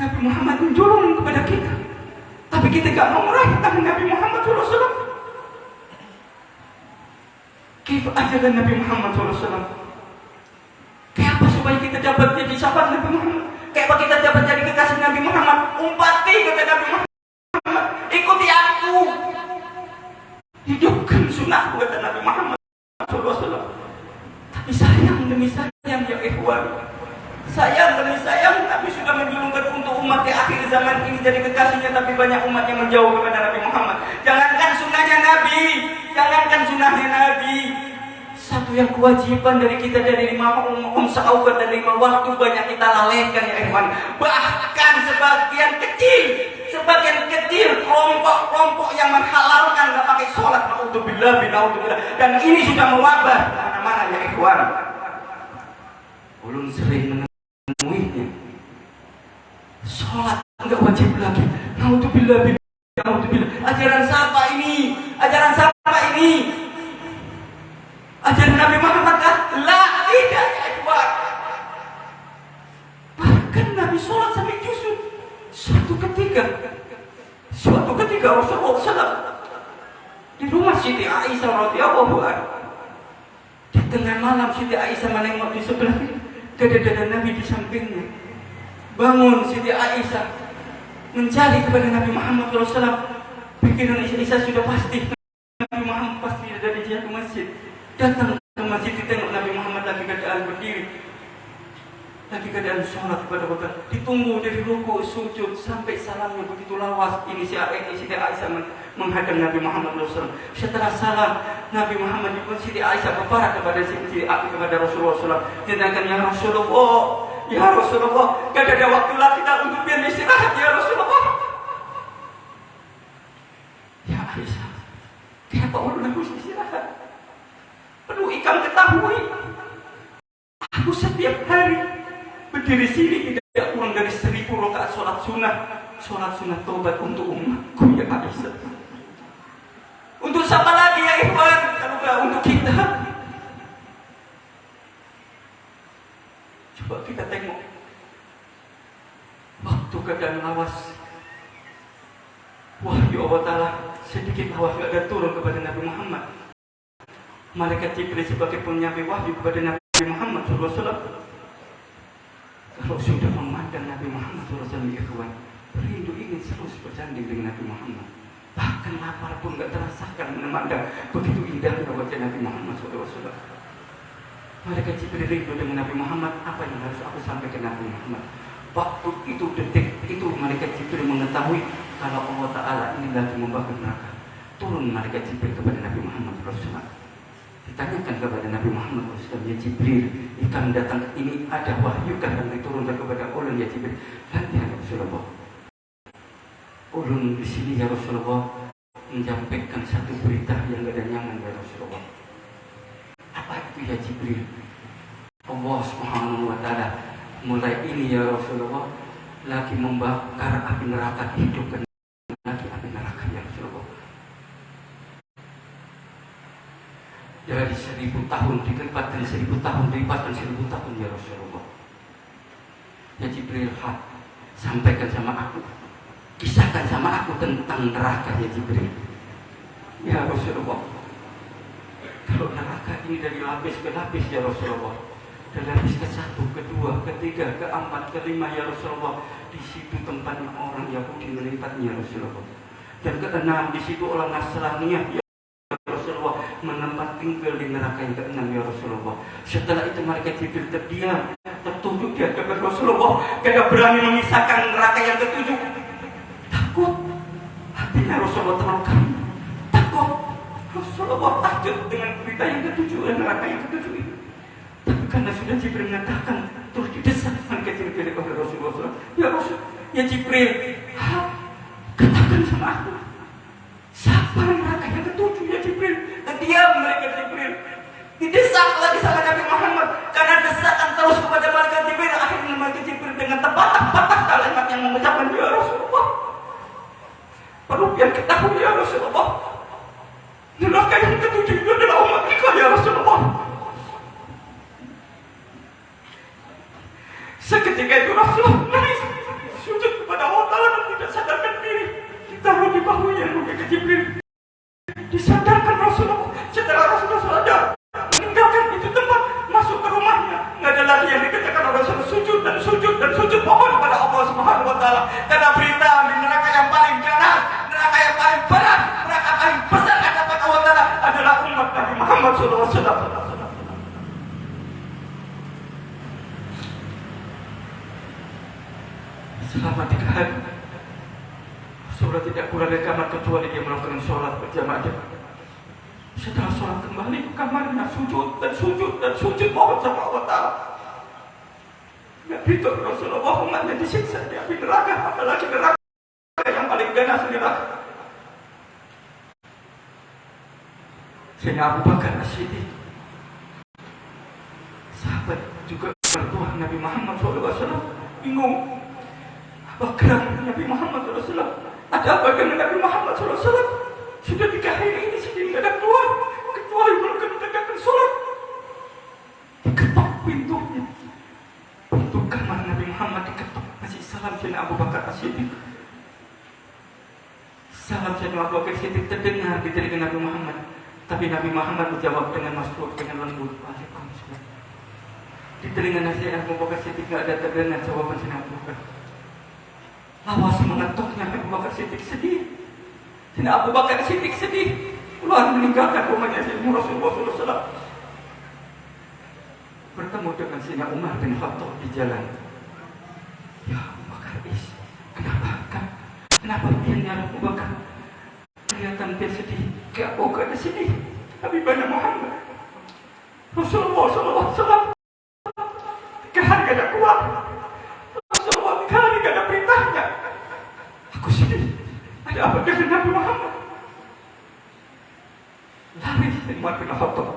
Nabi Muhammad menjulung kepada kita, tapi kita nggak mau meraih tangan Nabi Muhammad SAW. Kif ajaran Nabi Muhammad SAW. Kayak apa supaya kita dapat jadi sahabat Nabi Muhammad? Kayak apa kita dapat jadi kekasih Nabi Muhammad? Umpati kata Nabi Muhammad, ikuti aku, hidupkan sunnahku kata Nabi Muhammad SAW. Tapi sayang demi sayang ya ikhwan, sayang demi sayang, Nabi sudah menjulungkan untuk umat di akhir zaman ini jadi kekasihnya, tapi banyak umat yang menjauh kepada Nabi Muhammad. Jangankan sunnahnya Nabi, jangankan sunnahnya Nabi, satu yang kewajiban dari kita dari 5 sa'awat dan 5 waktu banyak kita lalaikan ya ikhwan. Bahkan sebagian kecil kelompok-kelompok yang menghalalkan nggak pakai sholat, naudzubillah. Dan ini sudah mewabah mana-mana ya ikhwan. Ulun sering menemuinya. Sholat nggak wajib lagi. Naudzubillah. Ajaran siapa ini? Ajaran Nabi Muhammad kah? La, tidak ya ikhwan. Bahkan Nabi sholat sampai jusuk. Suatu ketika Rasulullah SAW di rumah Siti Aisyah radhiyallahu anha. Di tengah malam Siti Aisyah menengok di sebelah dada Nabi di sampingnya. Bangun Siti Aisyah mencari kepada Nabi Muhammad SAW. Pikiran Isa sudah pasti Nabi Muhammad pasti ada di jihad ke masjid. Datang ke masjid, ditengok Nabi Muhammad lagi keadaan berdiri, lagi keadaan sholat kepada Allah. Ditunggu dari ruku, sujud sampai salamnya begitu lawas. Ini Siti Aisyah menghadap Nabi Muhammad SAW. Setelah salam, Nabi Muhammad pun Siti Aisyah berparah kepada Rasulullah SAW. Dia katakan, ya Rasulullah, gak ada waktu lagi kita untuk biar istirahat ya Rasulullah. Ya Aisyah, kenapa ulun harus istirahat? Perlu ikam ketahui, aku setiap hari berdiri sini tidak kurang dari 1000 rakaat sholat sunnah taubat untuk umatku ya Aisyah. Untuk siapa lagi ya ikhwan kalau bukan untuk kita? Coba kita tengok waktu keadaan lawas, wahyu Allah Ta'ala sedikit wahyu ada turun kepada Nabi Muhammad. Malaikat Jibril sebagai penyampai wahyu kepada Nabi Muhammad SAW. Kalau sudah memandang Nabi Muhammad SAW, ikhwan, rindu ingin terus bersanding dengan Nabi Muhammad. Bahkan lapar pun gak terasakan memandang begitu indahnya wajah Nabi Muhammad SAW. Malaikat Jibril rindu dengan Nabi Muhammad. Apa yang harus aku sampaikan Nabi Muhammad? Waktu itu, detik itu, Malaikat Jibril mengetahui kalau Allah Ta'ala ini lagi membakar neraka. Turun Malaikat Jibril kepada Nabi Muhammad SAW. Ditanyakan kepada Nabi Muhammad SAW, ya Jibril, ikan datang ini ada wahyu kan yang diturunkan kepada ulun ya Jibril? Dan ya Rasulullah, ulun di sini ya Rasulullah menyampaikan satu berita yang gak ada nyaman ya Rasulullah. Apa itu ya Jibril? Allah Subhanahu wa Ta'ala mulai ini ya Rasulullah lagi membakar api neraka, hidupkan lagi api neraka ya Rasulullah. Dari 1000 tahun dilipat dari 1000 tahun dilipatkan 1000 tahun ya Rasulullah. Ya Jibril, sampaikan sama aku, kisahkan sama aku tentang neraka ya Jibril. Ya Rasulullah, kalau neraka ini dari lapis ke lapis ya Rasulullah, dari lapis ke-1, ke-2, ke-3, ke-4, ke-5 ya Rasulullah. Di situ tempatnya orang Yahudi melipatnya ya Rasulullah. Dan ke-6 di situ orang Nasraniyah ya Rasulullah menempat tinggal di neraka yang ke-6 ya Rasulullah. Setelah itu malaikat Jibril terdiam, tertunduk di hadapan Rasulullah, tidak berani memisahkan neraka yang ke-7. Takut hatinya Rasulullah terluka. Takut Rasulullah takut dengan berita yang ke-7 dan neraka yang ke-7 itu. Tapi karena sudah Jibril mengatakan, terus didesak malaikat Jibril kepada Rasulullah SAW. Ya Rasul, ya Jibril, katakan sama aku, siapa neraka yang ke-7 ya Jibril? Dan diam malaikat Jibril. Didesak lagi sama Nabi Muhammad. Karena desakan terus kepada malaikat Jibril, akhirnya malaikat Jibril dengan terpatah-patah kalimat yang mengucapkan, ya Rasulullah, perlu biar ketahui ya Rasulullah, neraka yang ke-7 itu adalah umat kita ya Rasulullah. Seketika itu Rasulullah nangis, sujud kepada Allah Ta'ala dan tidak sadarkan diri. Ditaruh di bahunya malaikat Jibril. Disadarkan Rasulullah. Setelah Rasulullah sadar, meninggalkan itu tempat, masuk ke rumahnya. Nggak ada lagi yang dikerjakan oleh Rasulullah, sujud dan sujud dan sujud mohon kepada Allah Subhanahu wa Ta'ala. Karena berita di neraka yang paling ganas, neraka yang paling berat, neraka paling besar hadapan Allah Ta'ala adalah umat Nabi Muhammad SAW. Selama 3 hari Rasulullah tidak keluar dari kamar kecuali dia melakukan sholat berjamaah. Setelah sholat kembali ke kamarnya, sujud dan sujud dan sujud mohon sama Allah Ta'ala. Nggak itu Rasulullah umatnya disiksa di api neraka, apalagi neraka yang paling ganas neraka. Sehingga Abu Bakar As-Siddiq, sahabat juga bertuah Nabi Muhammad SAW, bingung. Apa gerak Nabi Muhammad SAW? Ada apa dengan Nabi Muhammad SAW? Sudah 3 hari ini sendiri tidak ada keluar, kecuali melakukan menegakkan sholat. Diketok pintunya, pintu kamar Nabi Muhammad diketok. Masih salam Sayyidina Abu Bakar As-Siddiq. Salam Sayyidina Abu Bakar As-Siddiq terdengar di telinga Nabi Muhammad. Tapi Nabi Muhammad menjawab dengan masrur, dengan lembut, Waalaikumsalam. Di telinga Sayyidina Abu Bakar As-Siddiq tidak ada terdengar jawaban Sayyidina Abu Bakar. Lawas mengetoknya Abu Bakar Siddiq sedih. Sina Abu Bakar Siddiq sedih keluar meninggalkan rumahnya Sayyidina Rasulullah SAW. Bertemu dengan Sina Umar bin Khattab di jalan. Ya Abu Bakar, kenapa dia Abu Bakar kelihatan dia sedih? Kayak Abu Bakar sedih. Habibana Muhammad Rasulullah SAW hari gak ada kuat, Rasulullah hari gak ada perintahnya. Aku sedih. Ada apa dengan Nabi Muhammad? Lari Umar bin Khattab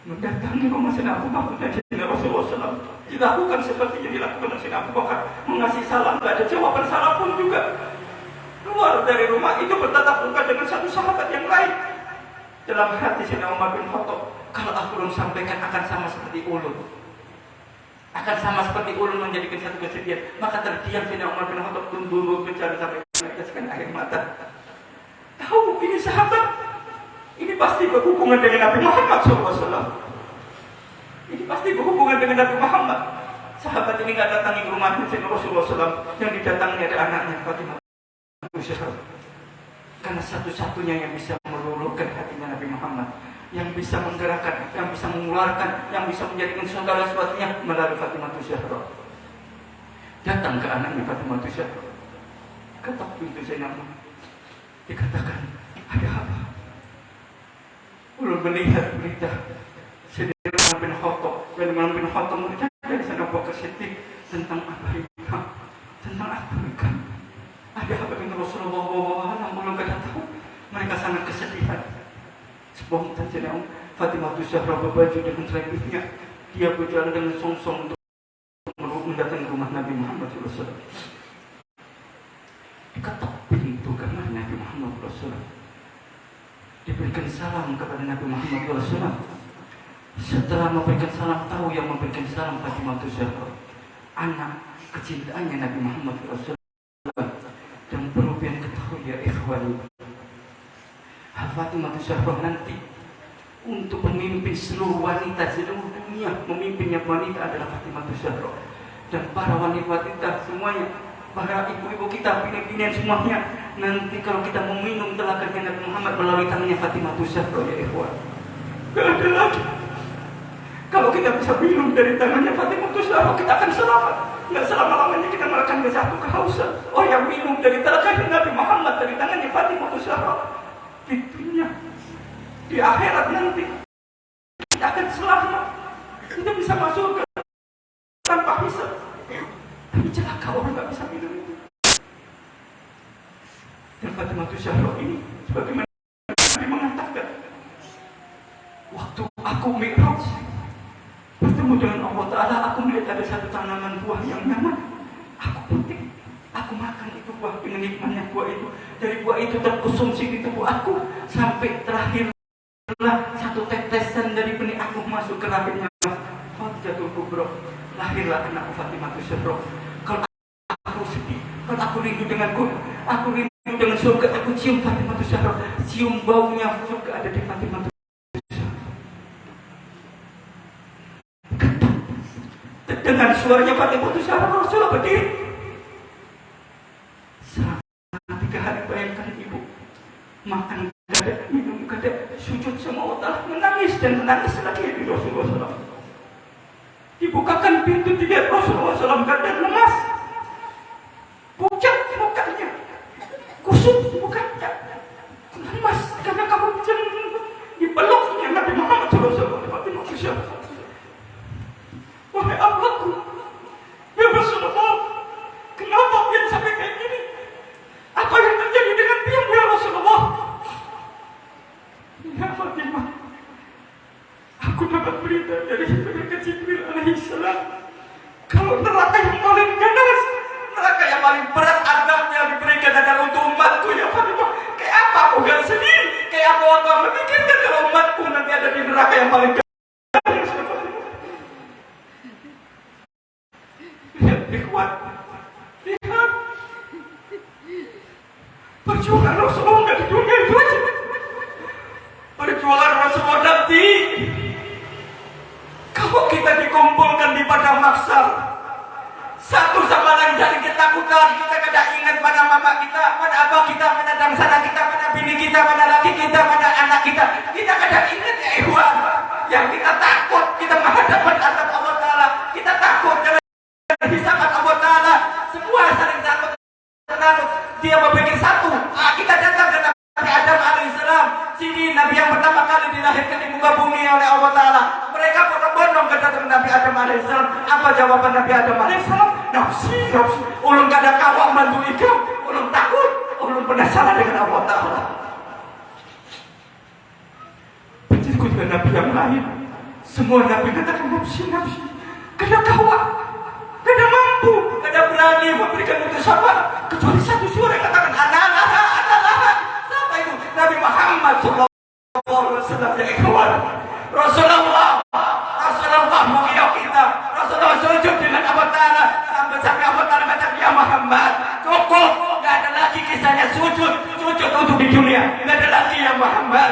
mendatangi rumah Sayyidina Abu Bakar dan Sayyidina Rasulullah SAW. Dilakukan seperti yang dilakukan Sayyidina Abu Bakar, mengasih salam, tidak ada jawaban salam pun juga. Keluar dari rumah itu bertatap muka dengan satu sahabat yang lain. Dalam hati Sayyidina Umar bin Khattab, kalau aku belum sampaikan akan sama seperti ulun, akan sama seperti ulun menjadikan satu kesedihan. Maka terdiam Sayyidina Umar bin Khattab tunduk bicara sampai meneteskan air mata. Tahu ini sahabat, ini pasti berhubungan dengan Nabi Muhammad SAW. Ini pasti berhubungan dengan Nabi Muhammad. Sahabat ini nggak datangi ke rumah Sayyidina Rasulullah SAW, yang didatangi ada anaknya Fatimah. Karena satu-satunya yang bisa meluluhkan hatinya Nabi Muhammad, yang bisa menggerakkan, yang bisa mengeluarkan, yang bisa menjadikan segala sesuatunya melalui Fatimah Zahra. Datang ke anaknya Fatimah Zahra, ketok pintu Sayyidina Umar. Dikatakan, ada apa? Ulun melihat berita Sayyidina Umar bin Khattab, Sayyidina Umar bin Khattab bertanya dari Sayyidina Abu Bakar Siddiq tentang Amerika, tentang Afrika. Ada apa dengan Rasulullah SAW? Belum kita tahu. Mereka sangat kesedihan. Spontan Sayyidina Fatimah Zahra berbaju dengan seragamnya. Dia berjalan dengan song-song untuk mendatangi rumah Nabi Muhammad SAW. Diketok pintu kamar Nabi Muhammad SAW. Diberikan salam kepada Nabi Muhammad SAW. Setelah memberikan salam, tahu yang memberikan salam Fatimah Zahra, anak kecintaannya Nabi Muhammad SAW. Dan perlu yang ketahui ya ikhwan, Fatimah Zahra nanti untuk memimpin seluruh wanita seluruh dunia, memimpinnya wanita adalah Fatimah Zahra. Dan para wanita semuanya, para ibu-ibu kita, bini-binian semuanya, nanti kalau kita meminum telaganya Nabi Muhammad melalui tangannya Fatimah Zahra ya ikhwan, gak ada lagi. Kalau kita bisa minum dari tangannya Fatimah Zahra, kita akan selamat. Nggak selama-lamanya kita merasakan satu kehausan. Oh, yang minum dari telaganya Nabi Muhammad dari tangannya Fatimah Zahra, di dunia, di akhirat nanti kita akan selamat. Kita bisa masuk ke tanpa hisab. Tapi celaka orang nggak bisa minum itu. Dan Fatimah Zahra ini sebagaimana Nabi mengatakan, waktu aku mi'raj bertemu dengan Allah Ta'ala, aku melihat ada satu tanaman buah yang nyaman. Aku petik, aku makan itu buah dengan nikmatnya buah itu. Dari buah itu terkonsumsi di tubuh aku sampai terakhirlah satu tetesan dari benih aku masuk ke rahimnya Khadijatul Kubra. Lahirlah anakku Fatimah Zahra. Kalau aku sedih, kalau aku rindu dengan surga, aku cium Fatimah Zahra. Cium baunya surga ada di Fatimah Zahra. Dengan suaranya Fatimah Zahra, Rasulullah berdiri. Selama 3 hari bayangkan ibu makan gak ada, minum gak ada, sujud sama Allah Ta'ala, menangis dan menangis lagi di Rasulullah SAW. Dibukakan pintu, dilihat Rasulullah SAW gak ada, lemas, pucat mukanya, kusut mukanya, lemas karena kamu dipeluknya Nabi Muhammad SAW. Fatimah Zahra, wahai Allahku, ya Rasulullah, kenapa pian sampai kayak gini? Apa yang terjadi dengan pian ya Rasulullah? Ya Fatimah, aku dapat berita dari malaikat Jibril alaihissalam, kalau neraka yang paling ganas, neraka yang paling berat azabnya diberikan adalah untuk umatku ya Fatimah. Kayak apa aku gak sedih? Kayak apa memikirkan kalau umatku nanti ada di neraka yang paling ganas? Lihat perjuangan Rasulullah nggak di dunia itu aja, perjuangan Rasulullah nanti kalau kita dikumpulkan di padang mahsyar, satu sama lain dari ketakutan kita tidak ingat pada mama kita, pada abah kita, pada hadapan Allah Ta'ala. Kita takut dengan hisaban Allah Ta'ala. Semua saling takut. Dia membuat satu. Kita datang ke Nabi Adam alaihissalam. Sini Nabi yang pertama kali dilahirkan di muka bumi oleh Allah Ta'ala. Mereka berbondong datang ke Nabi Adam alaihissalam. Apa jawaban Nabi Adam alaihissalam? Nafsi. Ulun gak ada kawang bantu ikam. Ulun takut. Ulun penasaran dengan Allah Ta'ala. Begitu dengan Nabi yang lain. Semua Nabi katakan nafsi. Gak ada kawang. Gak ada mampu. Gak ada berani memberikan utusan. Kecuali satu suara yang katakan analah. Siapa itu? Nabi Muhammad SAW yang ikhwan. Rasulullah mengiok kita. Rasulullah sujud dengan Allah Ta'ala. Sampai Allah Ta'ala kata ya Muhammad, cukup. Gak ada lagi kisahnya sujud untuk di dunia. Gak ada lagi ya Muhammad.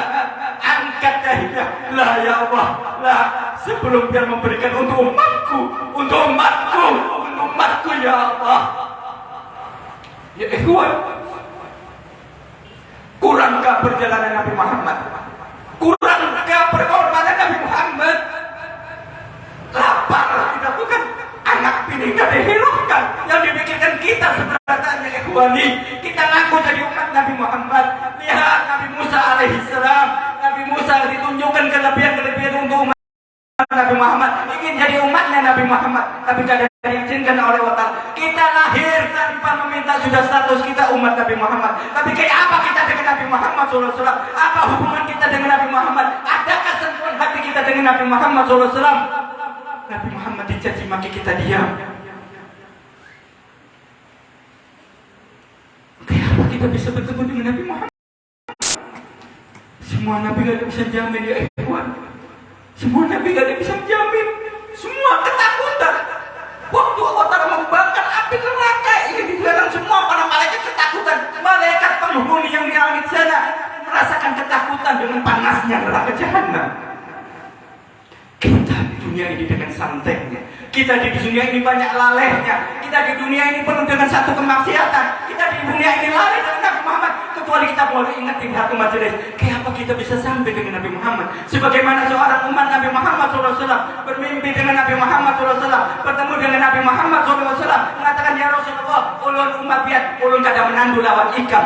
Angkat dahinya. Lah ya Allah. Lah sebelum dia memberikan untuk umatku ya Allah. Ya ikhwan, kurangkah perjalanan Nabi Muhammad? Kurangkah perkorbanan Nabi Muhammad? Lapar kita bukan anak bini gak dihilangkan. Yang dipikirkan kita sebenarnya ikhwani. Kita ngaku jadi umat Nabi Muhammad. Lihat Nabi Musa alaihissalam. Nabi Musa ditunjukkan kelebihan untuk umat Nabi Muhammad. Ingin jadi umatnya Nabi Muhammad, tapi tidak diizinkan oleh Allah Ta'ala. Kita lahir tanpa meminta, sudah status kita umat Nabi Muhammad. Tapi kayak apa kita dengan Nabi Muhammad SAW? Apa hubungan kita dengan Nabi Muhammad? Adakah sentuhan hati kita dengan Nabi Muhammad SAW? Nabi Muhammad dicaci maki, kita diam. Kayak apa kita bisa bertemu dengan Nabi Muhammad? Semua Nabi gak bisa jamin ya ikhwan. Semua Nabi gak bisa jamin. Semua ketakutan. Waktu Allah Ta'ala membakar api neraka ini di dalam, semua para malaikat ketakutan. Malaikat penghuni yang di langit sana merasakan ketakutan dengan panasnya neraka jahanam. Kita di dunia ini dengan santainya. Kita di dunia ini banyak lalehnya. Kita di dunia ini penuh dengan satu kemaksiatan. Kita di dunia ini laleh dengan Nabi Muhammad. Kecuali kita boleh ingat di satu majelis. Kayak apa kita bisa sampai dengan Nabi Muhammad? Sebagaimana seorang umat Nabi Muhammad SAW bermimpi dengan Nabi Muhammad SAW, bertemu dengan Nabi Muhammad SAW, mengatakan ya Rasulullah, ulun umat biat, ulun kadang menandu lawan ikam.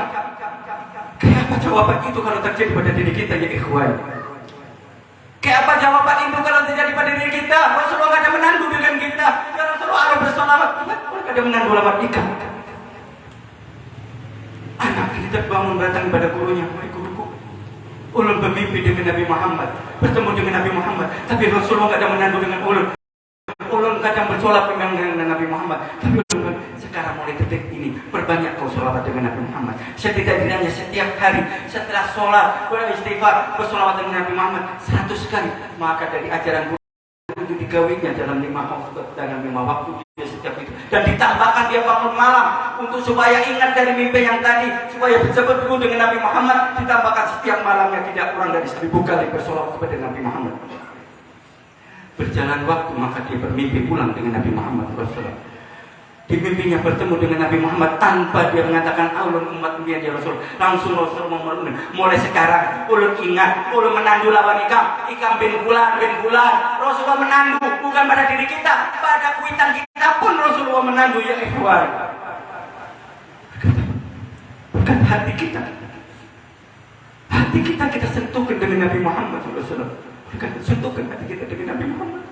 Kayak apa jawaban itu kalau terjadi pada diri kita ya ikhwan? Kayak apa jawaban itu kalau terjadi pada diri kita? Rasulullah kadang menandu dengan kita. Ya Rasulullah Allah bersolawat, ulun kadang menandu lawan ikam. Anak ini terbangun datang kepada gurunya, wahai guruku, ulun bermimpi dengan Nabi Muhammad, bertemu dengan Nabi Muhammad, tapi Rasulullah tidak ada menandu dengan ulun. Ulun kadang bersolat memang dengan Nabi Muhammad, tapi ulun sekarang mulai detik ini perbanyak kau solawat dengan Nabi Muhammad. Setidak-tidaknya setiap hari setelah solat beristighfar bersolawat dengan Nabi Muhammad 100 kali. Maka dari ajaran guru itu digawinya dalam 5 waktu setiap itu, dan ditambahkan dia bangun malam untuk supaya ingat dari mimpi yang tadi, supaya bisa bertemu dengan Nabi Muhammad. Ditambahkan setiap malamnya tidak kurang dari 1000 kali bersolawat kepada Nabi Muhammad. Berjalan waktu maka dia bermimpi pulang dengan Nabi Muhammad SAW. Di mimpinya bertemu dengan Nabi Muhammad tanpa dia mengatakan ulun umat dia Rasul. Langsung Rasul memerintah, mulai sekarang ulun ingat, ulun menandu lawan ikam bin bulan. Rasulullah menandu bukan pada diri kita, pada kuitan kita pun Rasulullah menandu ya ikhwan. Bukan hati kita. Hati kita sentuhkan dengan Nabi Muhammad SAW. Bukan sentuhkan hati kita dengan Nabi Muhammad.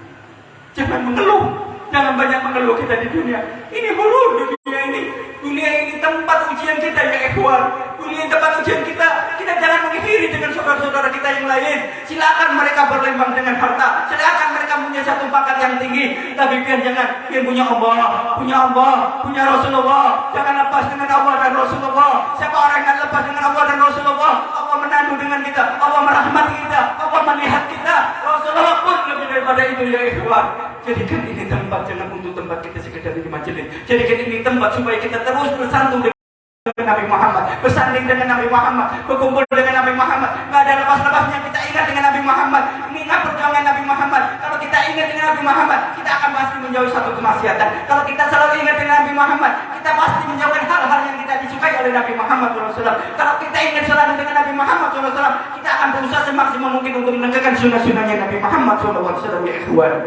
Jangan mengeluh. Jangan banyak mengeluh kita di dunia. Ini buruk dunia ini. Dunia ini tempat ujian kita ya ikhwan. Dunia ini tempat ujian kita. Kita jangan menghiri dengan saudara-saudara kita yang lain. Silakan mereka berlembang dengan harta. Silakan mereka punya satu pangkat yang tinggi. Tapi biar jangan yang punya Allah, punya Rasulullah. Jangan lepas dengan Allah dan Rasulullah. Siapa orang yang lepas dengan Allah dan Rasulullah, Allah menandu dengan kita, Allah merahmati kita, Allah melihat kita. Rasulullah pun lebih daripada itu ya ikhwan. Jadikan ini tempat, jangan untuk tempat kita sekedar di majelis. Jadikan ini tempat supaya kita terus bersatu dengan Nabi Muhammad, bersanding dengan Nabi Muhammad, berkumpul dengan Nabi Muhammad. Gak ada lepas-lepasnya kita ingat dengan Nabi Muhammad, ingat perjuangan Nabi Muhammad. Kalau kita ingat dengan Nabi Muhammad, kita akan pasti menjauhi satu kemaksiatan. Kalau kita selalu ingat dengan Nabi Muhammad, kita pasti menjauhkan hal-hal yang tidak disukai oleh oleh Nabi Muhammad SAW. Kalau kita ingin selalu dengan Nabi Muhammad SAW, kita akan berusaha semaksimal mungkin untuk menegakkan sunnah-sunnahnya Nabi Muhammad SAW. Ya ikhwan,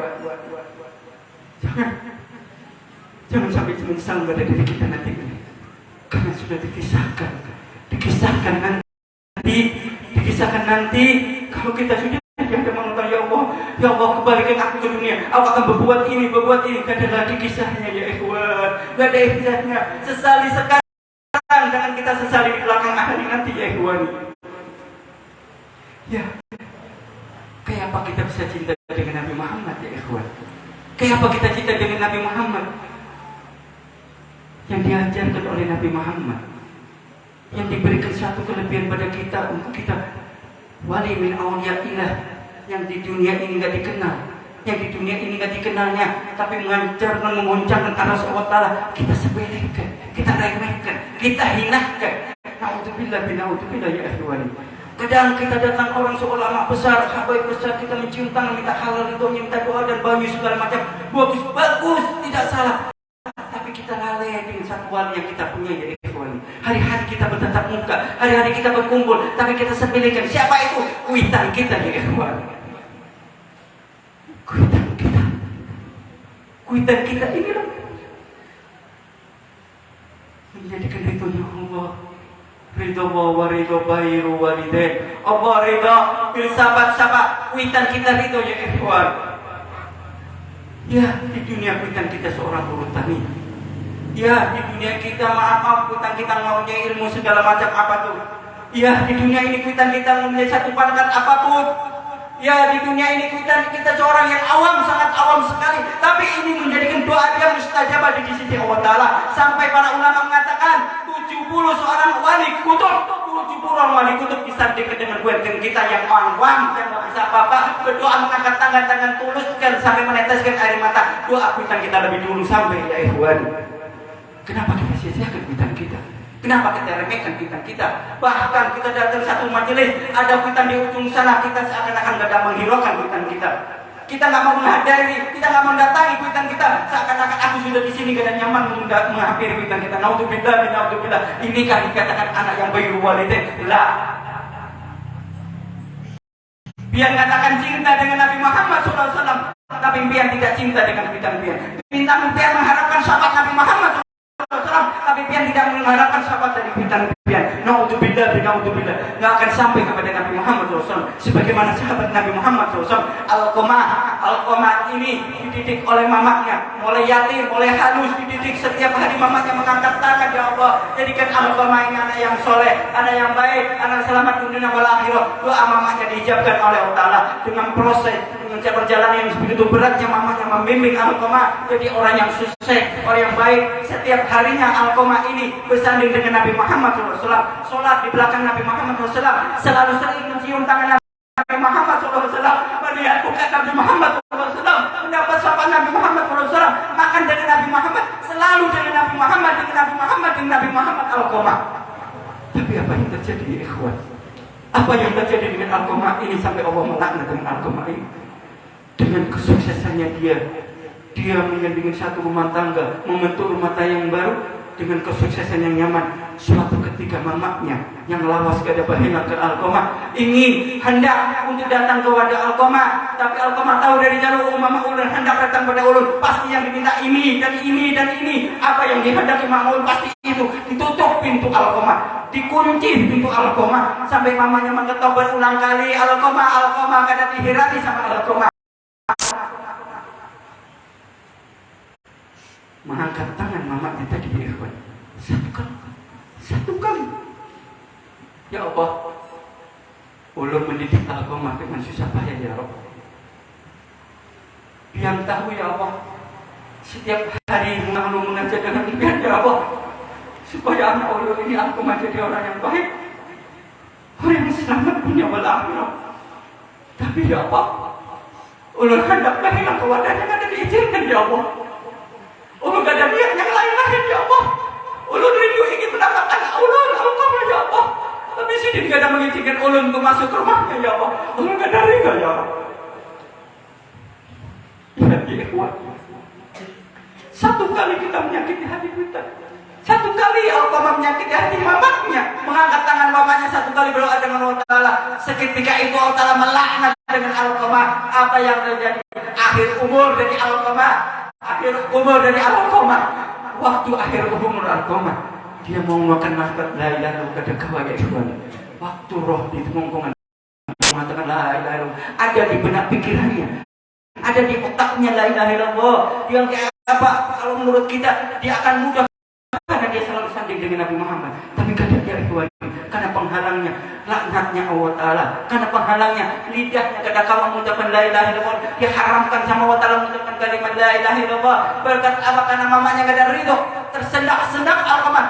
jangan sampai menyesal pada diri kita nanti, karena sudah dikisahkan nanti kalau kita sudah ada mengatakan ya Allah kembalikan aku ke dunia, aku akan berbuat ini, gak ada lagi kisahnya ya ikhwan, gak ada kisahnya. Sesali sekarang, jangan kita sesali di belakang hari nanti ya ikhwan. Ya, kayak apa kita bisa cinta dengan Nabi Muhammad ya ikhwan? Kayak apa kita cinta dengan Nabi Muhammad yang diajarkan oleh Nabi Muhammad, yang diberikan satu kelebihan pada kita untuk kita wali min awliyaillah, yang di dunia ini nggak dikenal, yang di dunia ini nggak dikenalnya, tapi mengajarkan, mengoncangkan Allah SWT, kita sepelekan, kita remehkan, kita hinakan. Naudzubillah ya ikhwani. Kadang kita datang orang seulama besar, habaib besar, kita mencium tangan, minta halal ridhonya, minta doa dan banyu segala macam, bagus, tidak salah. Tapi kita lalai dengan satu wali yang kita punya ya ikhwani. Hari-hari kita bertatap muka, hari-hari kita berkumpul, tapi kita sepelekan. Siapa itu? Kuitan kita ya ikhwani. Kuitan kita inilah menjadikan ridhonya Allah. Ridho wa ridho bairu walidain. Allah ridho bil sahabat-sahabat. Kuitan kita ridho ya ikhwan. Ya, di dunia kuitan kita seorang buruh tani. Ya, di dunia kita maaf kuitan kita mempunyai ilmu segala macam apa tuh. Ya, di dunia ini kuitan kita mempunyai satu pangkat apapun. Ya, di dunia ini kita seorang yang awam, sangat awam sekali. Tapi ini menjadikan doa dia mustajabah di sisi Allah Ta'ala. Sampai para ulama mengatakan 70 seorang wali kutub, 70 orang wali kutub disandingkan dengan kuitan kita yang awam, yang tidak bisa apa-apa, berdoa mengangkat tangan tulus dan sampai meneteskan air mata. Doa kuitan kita lebih dulu sampai ya ikhwan. Kenapa kita sia-siakan kuitan kita? Kenapa kita remehkan kuitan kita? Bahkan kita datang satu majelis, ada kuitan di ujung sana, kita seakan-akan gak menghiraukan kuitan kita. Kita nggak mau menghadiri, kita nggak mendatangi kuitan kita, seakan-akan aku sudah di sini gak ada nyaman menghampiri kuitan kita. Naudzubillah. Inikah dikatakan anak yang baik walidain? Lah. Biar katakan cinta dengan Nabi Muhammad SAW, tapi biar tidak cinta dengan kuitan biar. Biar mengharapkan sahabat Nabi Muhammad SAW, tapi biar tidak mengharapkan sahabat dari kuitan biar. Naudzubillah. Nggak akan sampai kepada Nabi Muhammad SAW. Sebagaimana sahabat Nabi Muhammad SAW, Alqamah ini dididik oleh mamanya, mulai yatim, mulai halus, dididik setiap hari mamanya mengangkat tangan, ya Allah, jadikan Alqamah ini anak yang soleh, anak yang baik, anak selamat dunia wal akhirat. Doa mamanya diijabkan oleh Allah Ta'ala dengan proses, dengan perjalanan yang begitu beratnya mamanya membimbing Alqamah jadi orang yang sukses, orang yang baik. Setiap harinya Alqamah ini bersanding dengan Nabi Muhammad SAW, sholat di belakang Nabi Muhammad SAW, selalu sering mencium tangan Nabi Muhammad SAW, melihat bukan Nabi Muhammad SAW, mendapat sapa Nabi Muhammad SAW, makan dari Nabi Muhammad, selalu dengan Nabi Muhammad, dengan Nabi Muhammad Alqamah. Tapi apa yang terjadi ya ikhwan? Apa yang terjadi dengan Alqamah ini sampai Allah melaknat dengan Alqamah ini? Dengan kesuksesannya dia menyandingkan satu rumah tangga, membentuk rumah tangga yang baru dengan kesuksesan yang nyaman. Suatu ketika mamanya yang lawas kepada bahilah ke Alqamah ingin hendak untuk datang ke wadah Alqamah, tapi Alqamah tahu dari jalur mama ulun hendak datang pada ulun, pasti yang diminta ini dan ini dan ini. Apa yang dihendaki mama ulun pasti itu. Ditutup pintu Alqamah, dikunci pintu Alqamah, sampai mamanya mengetok berulang kali, Alqamah kada dihirati sama Alqamah. Mengangkat tangan mamanya tadi ya ikhwan, satu kali. Ya Allah, ulun mendidik Alqamah dengan susah payah ya Rabb. Biar tahu ya Allah, setiap hari mengajar dengan biar ya Allah, supaya anak ulun ini Alqamah jadi orang yang baik, orang yang selamat dunia wal akhirat. Tapi ya Allah, ulun hendak kehilangan ke wadahnya kada diizinkan ya Allah. Ulun gak ada niat yang lain-lain ya Allah. Ulun rindu ingin mendapatkan ulun Alqamah ya Allah. Tapi sini gak ada mengizinkan ulun untuk masuk ke rumahnya ya Allah. Ulun gak ada rindu ya Allah. Ya ikhwan, satu kali kita menyakiti hati kita, Satu kali Alqamah menyakiti hati mamanya, mengangkat tangan mamanya satu kali berdoa dengan Allah Ta'ala. Seketika itu Allah Ta'ala melaknat dengan Alqamah. Apa yang terjadi? Akhir umur dari Alqamah. Akhir umur dari Alqamah. Waktu akhir umur Alqamah, dia mau makan nafkah la ilaha illallah kada kawa ya ikhwan. Waktu roh di tengkongkongan mengatakan la ilaha illallah, ada di benak pikirannya, ada di otaknya la ilaha illallah. Yang kayak apa? Kalau menurut kita dia akan mudah karena dia selalu sanding dengan Nabi Muhammad. Tapi kadang dia ikhwan, karena penghalangnya laknatnya Allah Ta'ala, karena penghalangnya lidahnya kadang kala mengucapkan la ilaha illallah, dia haramkan sama Allah Ta'ala mengucapkan kalimat la ilaha illallah. Berkat apa? Karena mamanya kadang ridho, tersendak-sendak Alqamah.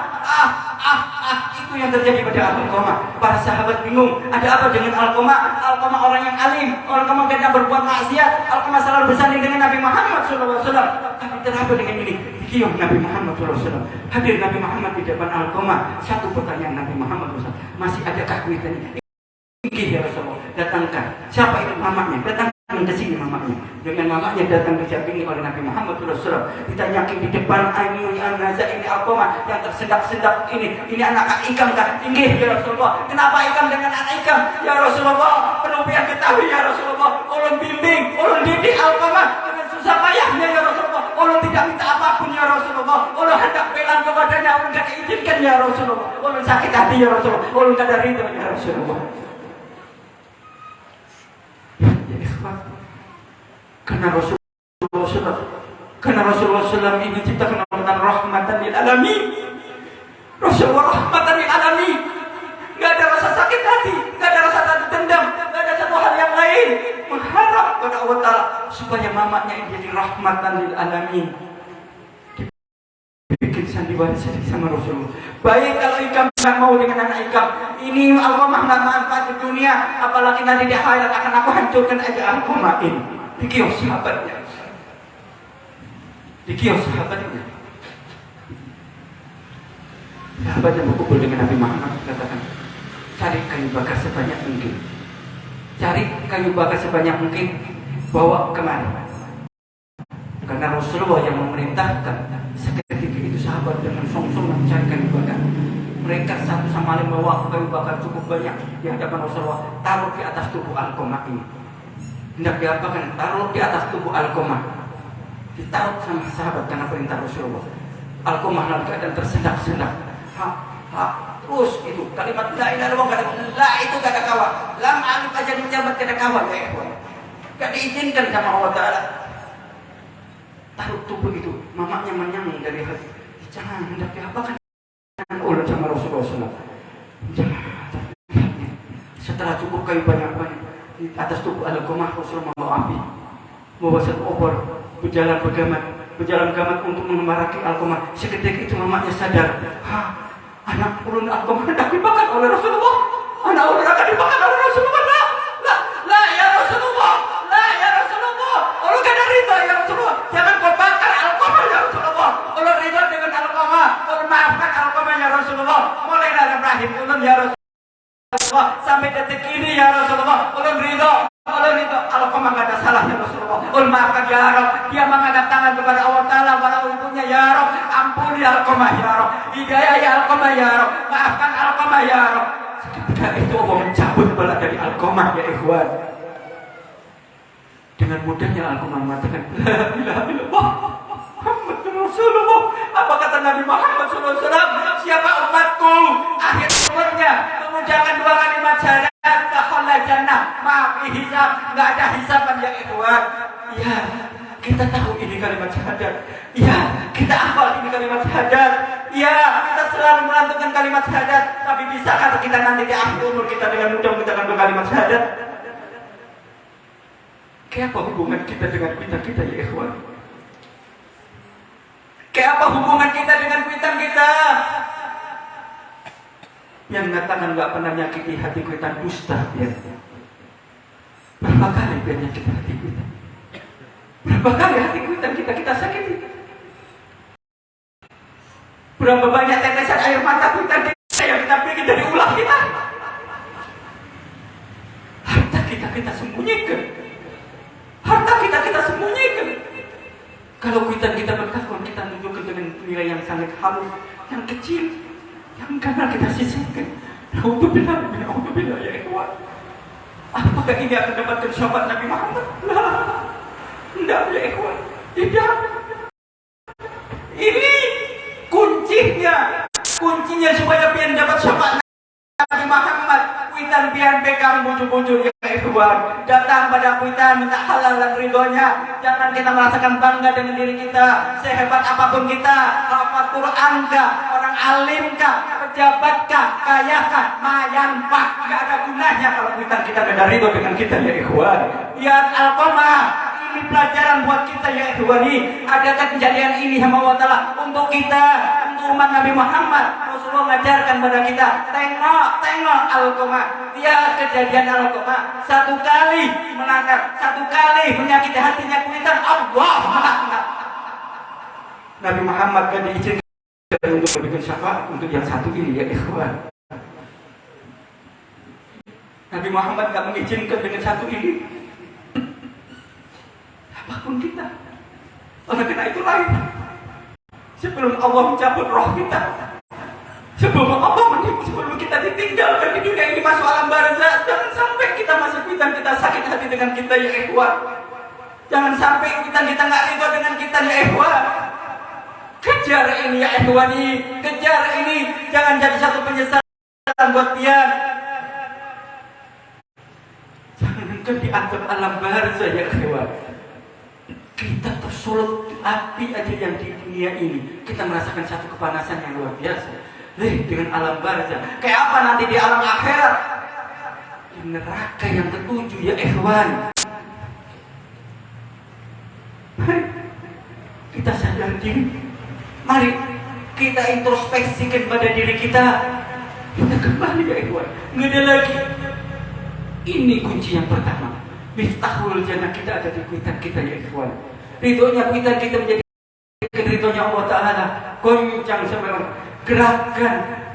Itu yang terjadi pada Alqamah. Para sahabat bingung, ada apa dengan Alqamah? Alqamah orang yang alim, Alqamah kadang berbuat maksiat, Alqamah selalu bersanding dengan Nabi Muhammad SAW. Tapi terapa dengan ini? Dikiyum Nabi Muhammad SAW. Hadir Nabi Muhammad di depan Alqamah. Satu pertanyaan Nabi Muhammad SAW, masih adakah kuitannya? Ingin ya Rasulullah, datangkan. Siapa itu mamanya? Datangkan ke sini mamanya. Dengan mamanya datang didampingi oleh Nabi Muhammad SAW. Ditanyakan di depan ini An-Naza, ini Alqamah yang tersendak-sendak ini. Ini anak Ikam kan? Ingin ya Rasulullah. Kenapa Ikam dengan anak Ikam? Ya Rasulullah, perlu biar ketahui ya Rasulullah. Ulun bimbing, ulun didik Alqamah dengan susah payahnya ya Rasulullah. Ulun tidak minta apapun ya Rasulullah. Ulun hendak pelang kepadanya, ulun tidak izinkan ya Rasulullah. Ulun sakit hati ya Rasulullah. Ulun tidak ridho ya Rasulullah. Ya ikhwan, karena Rasulullah SAW ini diciptakan dengan rahmatan lil alamin. Rasulullah rahmatan lil alamin. Enggak ada rasa sakit hati, enggak ada rasa dendam, enggak ada satu hal yang lain. Mengharap kepada Allah Ta'ala supaya mamanya ini jadi rahmatan lil alamin. Bikin sandiwara sedih sama Rasulullah. Baik kalau Ikam tidak mau dengan anak Ikam, ini Alqamah nggak manfaat di dunia, apalagi nanti di akhirat akan aku hancurkan aja Alqamah ini. Dikiyos sahabatnya, dikiyos sahabatnya. Sahabat yang berkumpul dengan Nabi Muhammad katakan, cari kayu bakar sebanyak mungkin, cari kayu bakar sebanyak mungkin, bawa kemari. Karena Rasulullah yang memerintahkan. Seketika itu sahabat dengan song-song mencari kayu bakar. Mereka satu sama lain bawa kayu bakar cukup banyak di hadapan Rasulullah, taruh di atas tubuh Alqamah ini. Hendak diapakan? Taruh di atas tubuh Alqamah. Ditaruh sama sahabat karena perintah Rasulullah. Alqamah dalam keadaan tersendak-sendak. Terus itu kalimat la ilaha illallah, kalimat la itu gak ada kawan. Lam alif aja dijabat gak ada kawan ya ikhwan. Gak diizinkan sama Allah Ta'ala. Taruh tubuh itu, mamanya menyang dari hati. Jangan hendak diapakan oleh sama Rasulullah SAW. Jangan. Setelah cukup kayu banyak-banyak di atas tubuh Alqamah, Rasulullah membawa api, membawa satu obor, berjalan gamat untuk memaraki Alqamah. Seketika itu mamanya sadar, anak ulun Alqamah hendak dimakan oleh Rasulullah. Anak ulun akan dimakan oleh Rasulullah. La ya Rasulullah, la ya Rasulullah. Ulun kada rida ya Rasulullah. Jangan kau bakar Alqamah ya Rasulullah. Ulun rida dengan Alqamah. Ulun maafkan Alqamah ya Rasulullah. Mulai dari rahim ulun ya Rasulullah sampai detik ini ya Rasulullah. Ulun rida. Ulun itu Alqamah gak ada salah ya Rasulullah. Ulun maafkan ya Rabb. Dia mengangkat tangan kepada Allah Ta'ala, walau ibunya ya Rabb. Ampuni Alqamah ya Rabb. Hidayah ya Alqamah ya Rabb. Maafkan Alqamah ya Rabb. Seketika itu Allah mencabut bala dari Alqamah ya ikhwan. Dengan mudahnya Alqamah mengatakan la ilaha illallah Muhammadur Rasulullah. Apa kata Nabi Muhammad SAW? Siapa umatku akhir umurnya mengucapkan dua kalimat syahadat, dakhala jannah, maaf hisab, enggak ada hisaban ya ikhwan. Ya, kita tahu ini kalimat syahadat. Ya, kita hafal ini kalimat syahadat. Ya, kita selalu melantunkan kalimat syahadat. Tapi bisa kata kita nanti di akhir umur kita dengan mudah mengucapkan dua kalimat syahadat? Kayak apa hubungan kita dengan kita ya ikhwan? Kayak apa hubungan kita dengan kuitan kita? Yang mengatakan gak pernah menyakiti hati kuitan dusta ya. Berapa kali dia menyakiti hati kuitan? Berapa kali hati kuitan kita sakiti? Berapa banyak tetesan air mata kuitan yang kita bikin dari ulah kita? Harta kita sembunyikan. Harta kita sembunyikan. Kalau kuitan kita bertakwa, kita tunjukkan dengan nilai yang sangat halus, yang kecil, yang karena kita sisihkan. Alhamdulillah ya ikhwan. Apakah ini akan dapatkan syafaat Nabi Muhammad? Lah, tidak ya ikhwan. Tidak. Ini kuncinya supaya biar dapat syafaat Nabi Muhammad. Kuitan biar pegang bujur-bujur ya ikhwan. Datang pada kuitan minta halal dan ridhonya. Jangan kita merasakan bangga dengan diri kita. Sehebat apapun kita, hafal Quran kah, orang alim kah, pejabat kah, kaya kah, mayan pak, gak ada gunanya kalau kuitan kita gak ada ridho dengan kita ya ikhwan. Biar Al-Qamah, ini pelajaran buat kita ya ikhwani. Ada kejadian ini sama Allah Ta'ala untuk kita, untuk umat Nabi Muhammad. Rasulullah mengajarkan pada kita, tengok Al-Qamah. Lihat kejadian Al-Qamah. Satu kali melanggar, satu kali menyakiti hatinya kuitan, Allah melaknat. Nabi Muhammad kan diizinkan untuk bikin syafaat untuk yang satu ini ya ikhwan. Nabi Muhammad gak mengizinkan dengan satu ini. Apapun kita. Oleh karena itu lain. Sebelum Allah mencabut roh kita, sebelum kita ditinggalkan di dunia ini masuk alam barzah, jangan sampai kita masuk kuitan kita sakit hati dengan kita ya ikhwan. Jangan sampai kita nggak ridho dengan kita ya ikhwan. Kejar ini ya ikhwan, kejar ini, jangan jadi satu penyesalan buat dia. Jangankan di alam barzah ya ikhwan, kita tersulut api aja yang di dunia ini, kita merasakan satu kepanasan yang luar biasa. Dengan alam barzah, kayak apa nanti di alam akhirat? Di neraka yang ketujuh ya ikhwan. Mari kita sadar diri. Mari kita introspeksikan pada diri kita. Kita kembali ya ikhwan. Nggak ada lagi. Ini kunci yang pertama. Miftahul jannah kita ada di kuitan kita ya ikhwan. Ridhonya kuitan kita menjadi ridhonya Allah Ta'ala. Goncang sampai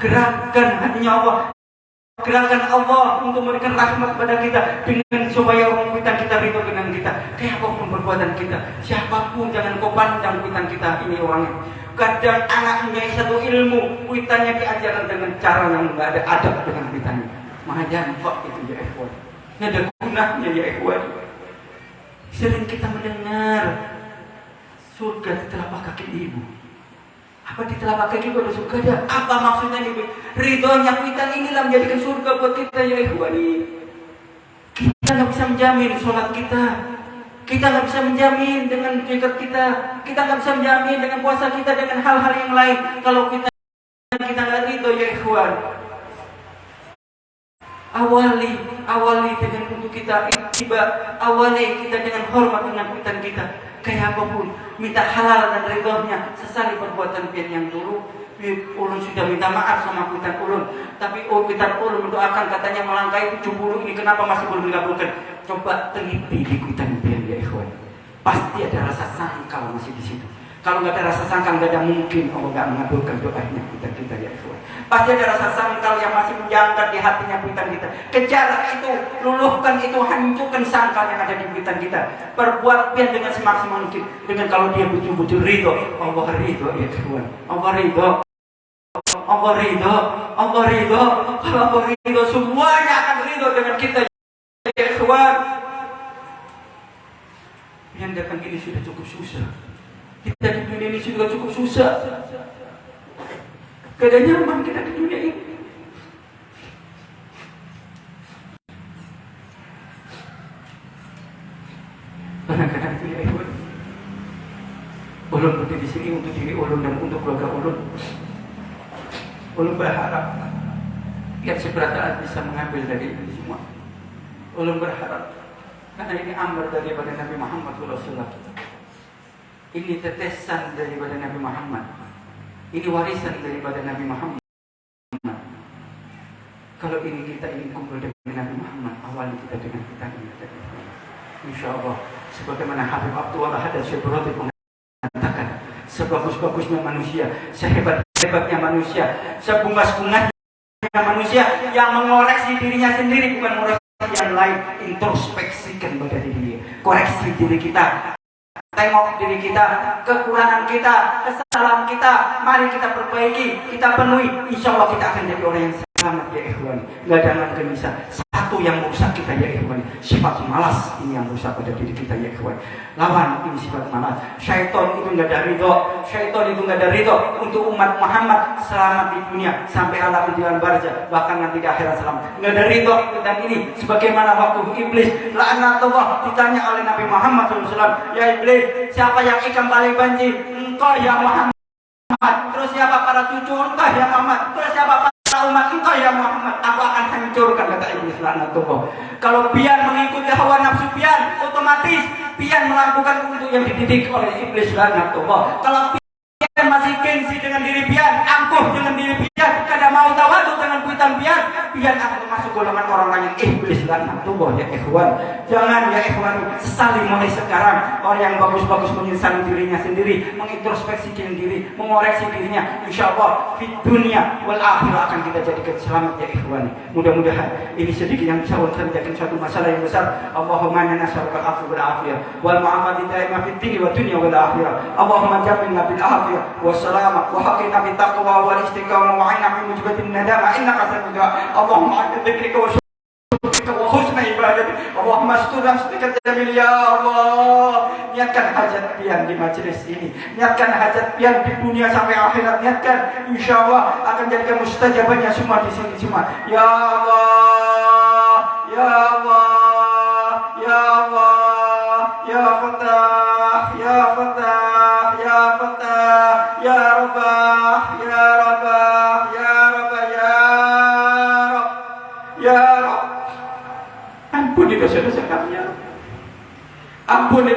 gerakan hatinya Allah. Gerakan Allah untuk memberikan rahmat pada kita dengan supaya orang kuitan kita ridho dengan kita. Kayak apapun perbuatan kita, siapapun jangan kau pandang kuitan kita ini orangnya. Kadang anaknya satu ilmu, kuitannya diajarkan dengan cara yang nggak ada adab dengan kuitannya. Mahajan kok itu ya ikhwan. Nggak ada gunanya ya ikhwan. Sering kita mendengar surga di telapak kaki ibu. Apa di telapak kaki ibu ada surga? Ada. Apa maksudnya ini? Ridhonya kuitan inilah menjadikan surga buat kita ya ikhwan. Kita nggak bisa menjamin sholat kita. Kita nggak bisa menjamin dengan zikir kita. Kita nggak bisa menjamin dengan puasa kita, dengan hal-hal yang lain. Kalau kita nggak ridho ya ikhwan. Awali dengan untuk kita ittiba, awali kita dengan hormat dengan kuitan kita. Kayak apapun, minta halal dan ridhonya. Sesali perbuatan pian yang dulu. Ulun sudah minta maaf sama kuitan ulun, tapi kuitan ulun mendoakan katanya melangkahi 70 ini kenapa masih belum dikabulkan? Coba teliti di kuitan pian ya ikhwan. Pasti ada rasa sangkal masih di situ. Kalau nggak ada rasa sangkal, nggak ada mungkin Allah nggak mengabulkan doanya kuitan kita ya ikhwan. Pasti ada rasa sangkal yang masih menjangkar di hatinya kuitan kita. Kejar itu, luluhkan itu, hancurkan sangkal yang ada di kuitan kita. Perbuat pian dengan semaksimal mungkin. Dengan kalau dia betul-betul ridho, Allah ridho ya ikhwan. Allah ridho. Allah ridho. Kalau Allah ridho, semuanya akan ridho dengan kita ya ikhwan. Yang datang ini sudah cukup susah. Kita di dunia ini sudah cukup susah. Gak ada nyaman kita di dunia ini. Kadang-kadang itu ya ikhwan, ulun berdiri di sini untuk diri ulun dan untuk keluarga ulun. Ulun berharap biar seberata bisa mengambil dari ini semua. Ulun berharap karena ini ambar daripada Nabi Muhammad SAW. Ini tetesan daripada Nabi Muhammad. Ini warisan daripada Nabi Muhammad. Kalau ini kita ingin kumpul dengan Nabi Muhammad, awali kita dengan kita ini. InsyaAllah, sebagaimana Habib Abdullah Hadad Syaibrati mengatakan, sebagus-bagusnya manusia, sehebat-hebatnya manusia, sebungas-bungasnya manusia yang mengoreksi dirinya sendiri, bukan mengoreksi yang lain. Introspeksikan pada diri, koreksi diri kita. tengok diri kita, kekurangan kita, kesalahan kita, mari kita perbaiki, kita penuhi. Insya Allah kita akan jadi orang yang selamat ya ikhwan. Gak ada yang bisa. Satu yang merusak kita ya ikhwan, sifat malas ini yang merusak pada diri kita ya ikhwan. Lawan ini sifat malas. Syaitan itu gak ada ridho, syaitan itu gak ada ridho untuk umat Muhammad selamat di dunia sampai alam di barzah, bahkan nanti di akhirat selamat. Gak ada ridho. Dan ini sebagaimana waktu iblis laknatullah ditanya oleh Nabi Muhammad SAW, ya iblis, siapa yang ikan paling benci? Engkau ya Muhammad. Terus siapa para cucu? Engkau ya Muhammad. Terus siapa para umat? Engkau ya Muhammad. Aku akan hancurkan, kata iblis laknatullah. Kalau pian mengikuti hawa nafsu pian, otomatis pian melakukan untuk yang dididik oleh iblis laknatullah. Kalau pian masih gengsi dengan diri pian, angkuh dengan diri pian, kada mau tawadu dengan kuitan pian, pian akan masuk golongan orang-orang yang iblis laknatullah ya ikhwan. Jangan ya ikhwan, sesali mulai sekarang. Orang yang bagus-bagus menyesali dirinya sendiri, mengintrospeksi diri, mengoreksi dirinya. Insya Allah di dunia wal akhirah akan kita jadikan selamat ya ikhwan. Mudah-mudahan ini sedikit yang bisa menjadikan suatu masalah yang besar. Allahumma inna nas'aluka al-'afwa wal 'afiyah wal mu'afati daimah fid dini wad dunya wal akhirah. Allahumma ja'alna bil 'afiyah wassalamah wa haqqina bit taqwa wal istiqamah wa 'inna min mujibatin nadama innaka sami'ud du'a. Allahumma a'ti dzikrika wa syukrika wa husna ibadatik. Allahumma asturna sedikit jamil ya Allah. Niatkan hajat pian di majelis ini, niatkan hajat pian di dunia sampai akhirat, niatkan insya Allah akan jadikan mustajabahnya semua di sini semua. Ya Allah, ya Allah, ya Allah, ya Fatah, ya Fatah, ya Fatah, ya Rabbah, ya Rabbah, ya Rabbah, ya Rabb, ya Rabb. Ampuni dosa-dosa kami ya Rabb. Ampuni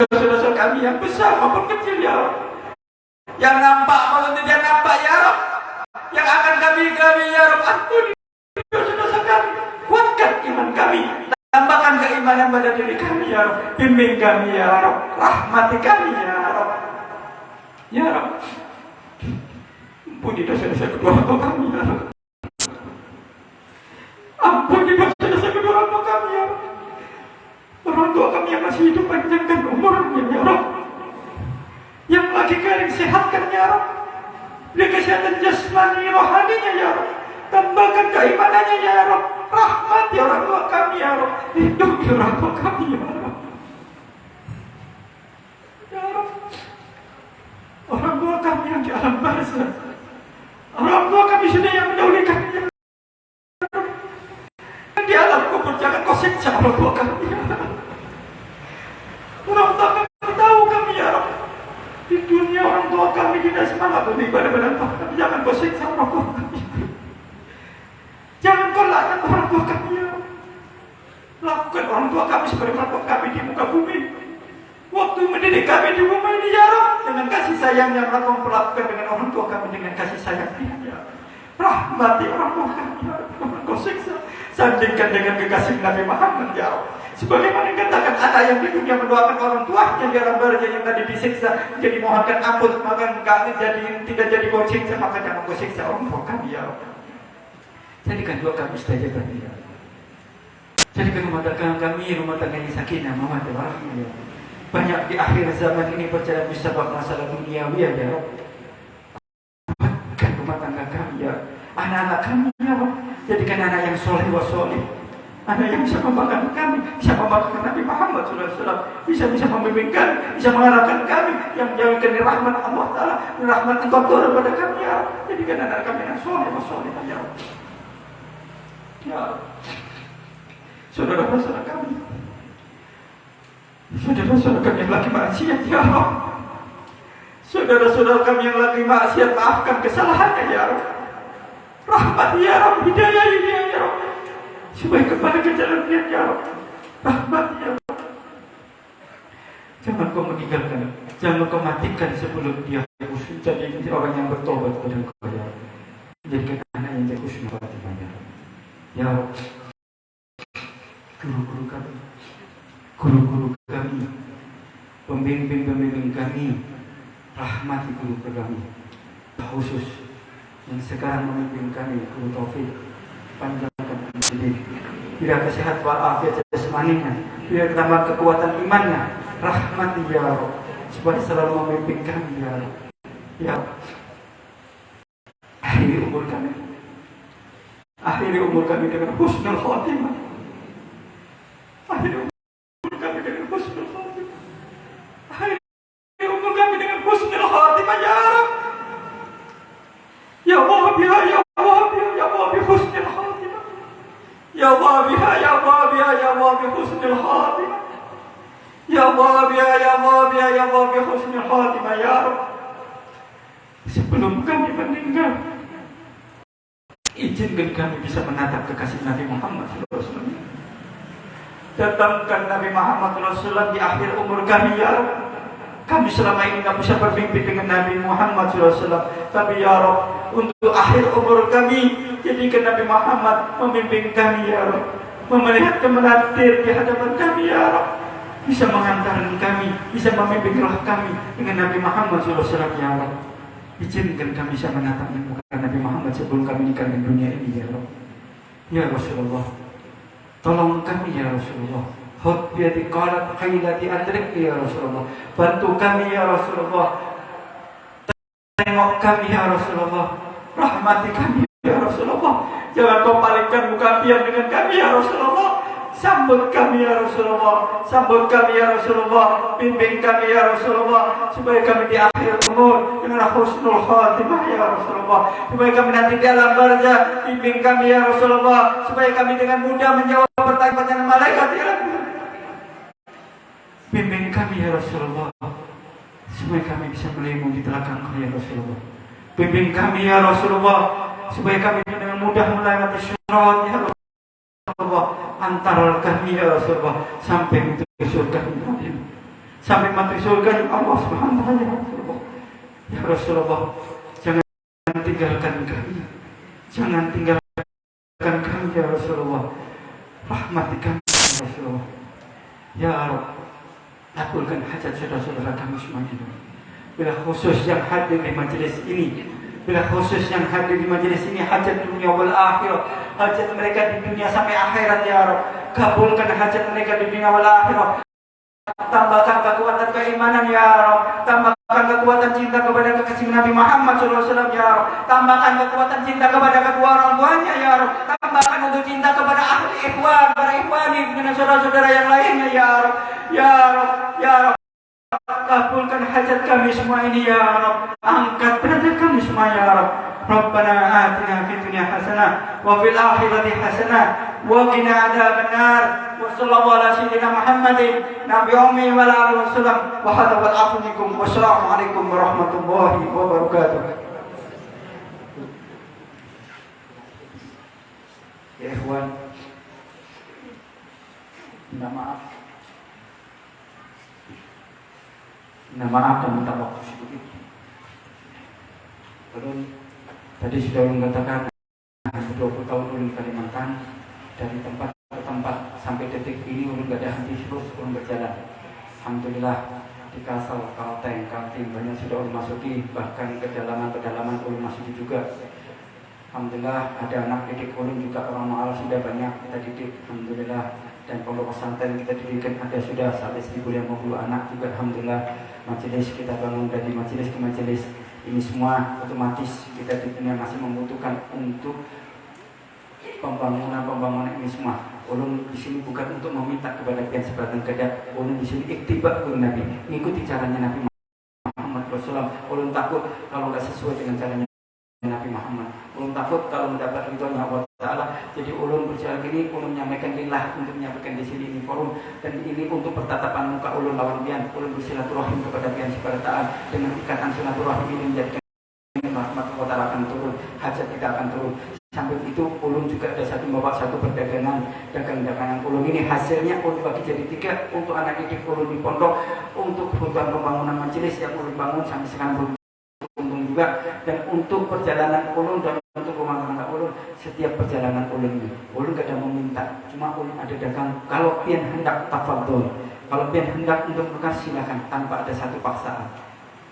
dosa-dosa kami yang besar maupun kecil ya Rabb. Yang nampak maupun tidak nampak ya Rabb. Yang akan kami ya Rabb. Ampuni dosa-dosa kami. Kuatkan iman kami. Tambahkan keimanan pada diri kami ya Rabb. Bimbing kami ya Rabb. Rahmati kami ya Rabb. Ya Rabb. Ampuni dosa-dosa kedua hamba kami ya Rabb. Ampuni dosa-dosa kedua hamba kami ya Rabb. Orang tua kami yang masih hidup panjangkan umurnya ya Rabb. Yang lagi kering sehatkan ya Rabb. Beri kesehatan jasmani rohaninya ya Rabb. Tambahkan keimanannya ya Rabb. Rahmati orang tua kami ya Rabb. Hidupi orang tua kami ya Rabb. Ya Rabb. Orang tua kami yang di alam barzah. Orang tua kami sudah yang mendahului kami ya Rabb. Di alam kubur jangan kau siksa orang tua kami ya Rabb. Orang tua kami tahu kami ya Rabb. Di dunia orang tua kami tidak semangat untuk ibadah pada Tuhan. Jangan kau siksa orang tua kami. Jangan kau laknat orang tua kami ya Rabb. Lakukan orang tua kami seperti orang tua kami di muka bumi. Waktu mendidik kami di rumah ini ya Rabb. Dengan kasih sayang yang kau perlakukan dengan orang tua kami dengan kasih sayang ya. Rahmati orang tua kami ya Rabb. Jangan kau siksa. Sandingkan dengan kekasih Nabi Muhammad ya Rabb. Sebagaimana dikatakan anak yang di dunia mendoakan orang tuanya di alam barzah yang tadi disiksa, jadi mohonkan ampun, maka tidak jadi kau siksa, maka jangan kau siksa orang tua kami ya Rabb. Jadikan doa kami mustajabah ya Rabb. Jadikan rumah tangga kami rumah tangga yang sakinah, mawaddah warahmah ya Rabb. Banyak di akhir zaman ini berjalan disebab masalah duniawi ya Rabb. Kuatkan rumah tangga kami ya Rabb. Anak-anak kami ya Rabb. Jadikan anak yang soleh wa soleh. Anak yang bisa membanggakan kami, bisa membanggakan Nabi Muhammad SAW, bisa membimbing kami, bisa mengarahkan kami, yang menjauhkan rahmat Allah Ta'ala, rahmat Engkau turun pada kami ya Rabb. Jadikan anak kami yang soleh wa soleh ya Rabb. Ya Rabb. Saudara-saudara kami, saudara-saudara kami yang lagi maksiat ya Rabb. Saudara-saudara kami yang lagi maksiat, maafkan kesalahannya ya Rabb. Rahmat ya Rabb, hidayah ya Rabb. Supaya kembali ke jalan dia ya Rabb. Rahmat ya Rabb. Jangan kau meninggalkan, jangan kau matikan sebelum dia khusus. Jadi orang yang bertobat pada Engkau ya Rabb. Jadikan anak yang jadi khusus khatimah ya Rabb. Ya Rabb. Guru-guru kami, pembimbing kami, rahmati guru kami khusus yang sekarang memimpin kami, Guru Taufik, panjangkan umur, bila kesehatan walafiat jasmaninya, bila tambah kekuatan imannya, rahmati ya Rabb. supaya selalu membimbing kami ya Allah. Ya, akhiri umur kami dengan husnul khatimah. Akhiri umur kami dengan husnul khatimah. Akhiri umur kami dengan husnul khatimah ya Rabb. Ya Allah biha, ya Allah biha, ya Allah bi husnul khatimah. Ya Allah biha, ya Allah biha, ya Allah bi husnul khatimah. Ya Allah biha, ya Allah biha, ya Allah bi husnul khatimah ya Rabb. Sebelum kami meninggal, izinkan kami bisa menatap kekasih Nabi Muhammad SAW. Datangkan Nabi Muhammad SAW di akhir umur kami ya Rabb. Kami selama ini tak bisa bermimpi dengan Nabi Muhammad SAW. Tapi ya Rabb, untuk akhir umur kami, jadikan Nabi Muhammad membimbing kami ya Rabb. Memelihat kemenatir di hadapan kami ya Rabb. Bisa mengantarkan kami, bisa membimbing roh kami dengan Nabi Muhammad SAW ya Rabb. Izinkan kami bisa menatap muka Nabi Muhammad sebelum kami meninggalkan dunia ini ya Rabb. Ya Rasulullah, tolong kami ya Rasulullah. Khud biyadi qalat qailati adrik ya Rasulullah. Bantu kami ya Rasulullah. Tengok kami ya Rasulullah. Rahmati kami ya Rasulullah. Jangan kau palingkan muka biar dengan kami ya Rasulullah. Sambut kami ya Rasulullah. Sambut kami ya Rasulullah. Bimbing kami ya Rasulullah. Supaya kami di akhir umur dengan husnul khatimah ya Rasulullah. Supaya kami nanti di alam barzah. Bimbing kami ya Rasulullah. Supaya kami dengan mudah menjawab pertanyaan malaikat ya Rasulullah. Bimbing kami ya Rasulullah. Supaya kami bisa melindungi belakang ya Rasulullah. Bimbing kami ya Rasulullah. Supaya kami dengan mudah melewati syurat ya Rasulullah. Antar kami ya Rasulullah sampai mati surga sampai mati surga Allah Subhanahu wa taala ya Rasulullah. Ya Rasulullah, jangan tinggalkan kami. Jangan tinggalkan kami ya Rasulullah. Rahmati kami ya Rasulullah. Ya Rabb, kabulkan hajat saudara-saudara kami semuanya. Bila khusus yang hadir di majelis ini, bila khusus yang hadir di majelis ini hajat dunia wal akhirah, hajat mereka di dunia sampai akhirat ya Rabb. Kabulkan hajat mereka di dunia wal akhirah. Tambahkan kekuatan keimanan ya Rabb. Tambahkan kekuatan cinta kepada kekasih Nabi Muhammad SAW ya Rabb. Tambahkan kekuatan cinta kepada kedua orang tuanya ya Rabb. Tambahkan untuk cinta kepada ahli ikhwan, para ikhwani dengan saudara-saudara yang lainnya ya Rabb. Ya Rabb, ya Rabb. Kabulkan hajat kami semua ini ya Rabb. Angkat derajat kami semua ya Rabb. Rabbana atina fid dunya hasanah wa fil akhirati hasanah wa qina adzabannar. Wa sallallahu ala sayyidina Muhammadin nabi ummi wa ala alihi wasallam wa hadha wal afu minkum. Wassalamu alaikum warahmatullahi wabarakatuh. Ya ikhwan, minta maaf dan minta waktu sedikit. Tadi sudah mengatakan 20 tahun ulun di Kalimantan, dari tempat ke tempat sampai detik ini ulun gak ada henti, terus ulun berjalan. Alhamdulillah di Kalsel, Kalteng, Kaltim banyak sudah ulun masuki, bahkan kedalaman ulun masuki juga. Alhamdulillah ada anak didik ulun juga, orang ma'al sudah banyak kita didik. Alhamdulillah. Dan pondok pesantren kita didirikan ada sudah sampai 1.050 anak juga. Alhamdulillah. Majelis kita bangun dari majelis ke majelis. Ini semua otomatis kita di dunia masih membutuhkan untuk pembangunan ini semua. Ulun di sini bukan untuk meminta kepada pihak sebarang kedak. Ulun di sini iktiba ke Nabi, mengikuti caranya Nabi Muhammad SAW. Ulun takut kalau nggak sesuai dengan caranya Nabi Muhammad. Ulun takut kalau mendapat ridhonya Allah Taala. Jadi ulun berjalan ini, ulun menyampaikan lillah untuk menyampaikan di sini ini forum, dan ini untuk pertatapan muka ulun lawan pian. Ulun bersilaturahim kepada pian secara taat, dengan ikatan silaturahim ini menjadikan rahmat Allah Taala akan turun, hajat tidak akan turun. Sambil itu ulun juga ada membawa satu perdagangan, dagangan ulun ini hasilnya ulun bagi jadi 3 untuk anak didik ulun di pondok, untuk kebutuhan pembangunan majelis yang ulun bangun sampai sekarang belum untung juga, dan untuk perjalanan ulun dan untuk rumah tangga ulun. Setiap perjalanan ulun ini ulun gak ada meminta, cuma ulun ada dagang. Kalau pian hendak tafadhol, kalau pian hendak untuk berkah silakan tanpa ada satu paksaan.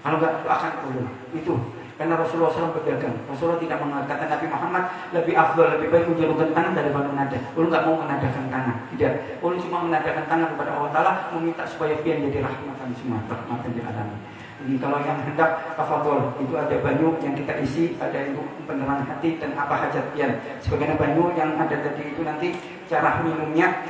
Kalau gak doakan ulun itu. Karena Rasulullah SAW berdagang. Rasulullah tidak mengatakan Nabi Muhammad la lebih afdol, lebih baik menjulurkan tangan daripada menada. Ulun nggak mau menadakan tangan, tidak. Ulun cuma menadakan tangan kepada Allah Taala, meminta supaya pian jadi rahmatan semua, rahmatan di alam. Jadi kalau yang hendak tafadhol itu ada banyu yang kita isi, ada untuk penerangan hati dan apa hajat pian. Sebagaimana banyu yang ada tadi itu nanti cara minumnya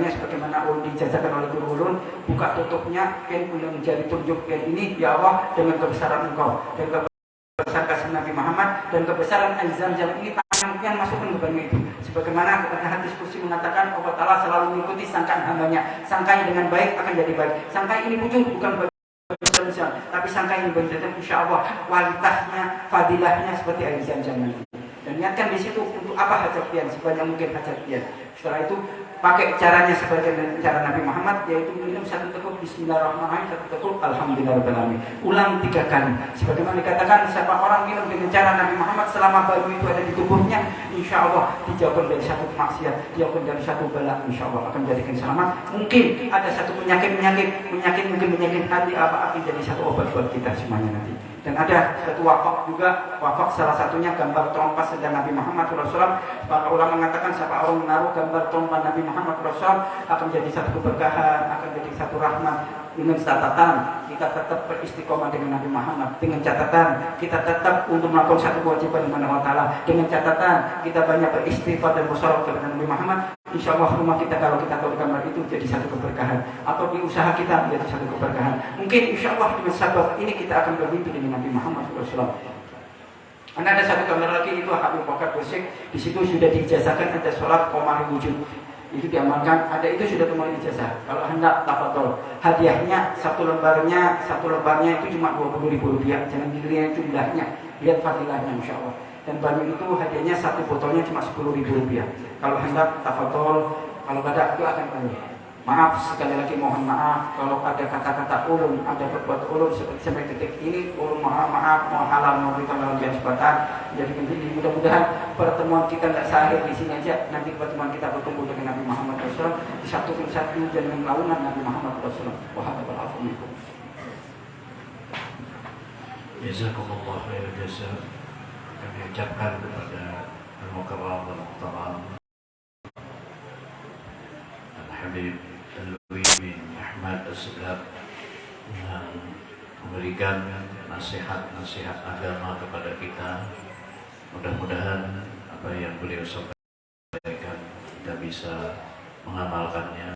sebagaimana ulun dijajarkan oleh guru ulun, buka tutupnya, pian ulun menjadi tunjuk pian ini, ya Allah dengan kebesaran Engkau dan kebesaran kasih Nabi Muhammad dan kebesaran air Zam-Zam ini tangan pian masukkan ke banyu itu. Sebagaimana hadis kursi mengatakan Allah Taala selalu mengikuti sangkaan hambanya, sangkai dengan baik akan jadi baik. Sangkai ini muncul bukan tapi sangka ini benar-benar insya Allah kualitasnya, fadilahnya seperti air Zam-Zam nanti. Dan niatkan di situ untuk apa hajat pian, sebanyak mungkin hajat pian. Setelah itu pakai caranya sebagai cara Nabi Muhammad, yaitu minum satu teguk Bismillahirrahmanirrahim, satu teguk Alhamdulillahirobbilalamin. Ulang 3 kali. Sebagaimana dikatakan siapa orang minum dengan cara Nabi Muhammad selama banyu itu ada di tubuhnya, insya Allah dijauhkan dari satu maksiat, dijauhkan dari satu bala, insya Allah akan menjadikan selamat. Mungkin ada satu penyakit hati apa jadi satu obat buat kita semuanya nanti. Dan ada satu wafak juga, wafak salah satunya gambar trompa sedang Nabi Muhammad SAW. Para ulama mengatakan siapa orang menaruh gambar trompa Nabi Muhammad SAW akan jadi satu keberkahan, akan jadi satu rahmat. Dengan catatan kita tetap beristiqomah dengan Nabi Muhammad, dengan catatan kita tetap untuk melakukan satu kewajiban kepada Allah Taala, dengan catatan kita banyak beristighfar dan bersolawat kepada Nabi Muhammad. Insya Allah rumah kita kalau kita tahu gambar itu jadi satu keberkahan, atau di usaha kita menjadi satu keberkahan. Mungkin insya Allah dengan sabab ini kita akan bermimpi dengan Nabi Muhammad SAW. Karena ada satu gambar lagi itu Habib Bakar Bosik, di situ sudah diijazahkan ada sholat qomar wujud. Itu diamalkan, ada itu sudah kembali ijazah. Kalau hendak tafadhol, hadiahnya satu lembarnya itu cuma Rp20.000. Jangan dilihat jumlahnya, lihat fadilahnya insya Allah. Dan banyu itu hadiahnya satu botolnya cuma Rp10.000. Kalau hendak tafadhol, kalau ada itu akan banyak. Maaf sekali lagi, mohon maaf kalau ada kata-kata ulun, ada berbuat ulun seperti sampai detik ini ulun mohon maaf, mohon halal, mohon dalam jabatan. Jadi mudah-mudahan pertemuan kita tidak sahih di sini aja. Nanti pertemuan kita bertemu dengan Nabi Muhammad SAW di satu dan dengan launan Nabi Muhammad SAW. Wassalamualaikum. Jazakumullah khairan jazaa. Kami ucapkan kepada Al-Mukarram dan Muhtaram Al-Habib Alwi bin Ahmad As-Segaf yang memberikan nasihat-nasihat agama kepada kita. Mudah-mudahan apa yang beliau sampaikan kita bisa mengamalkannya.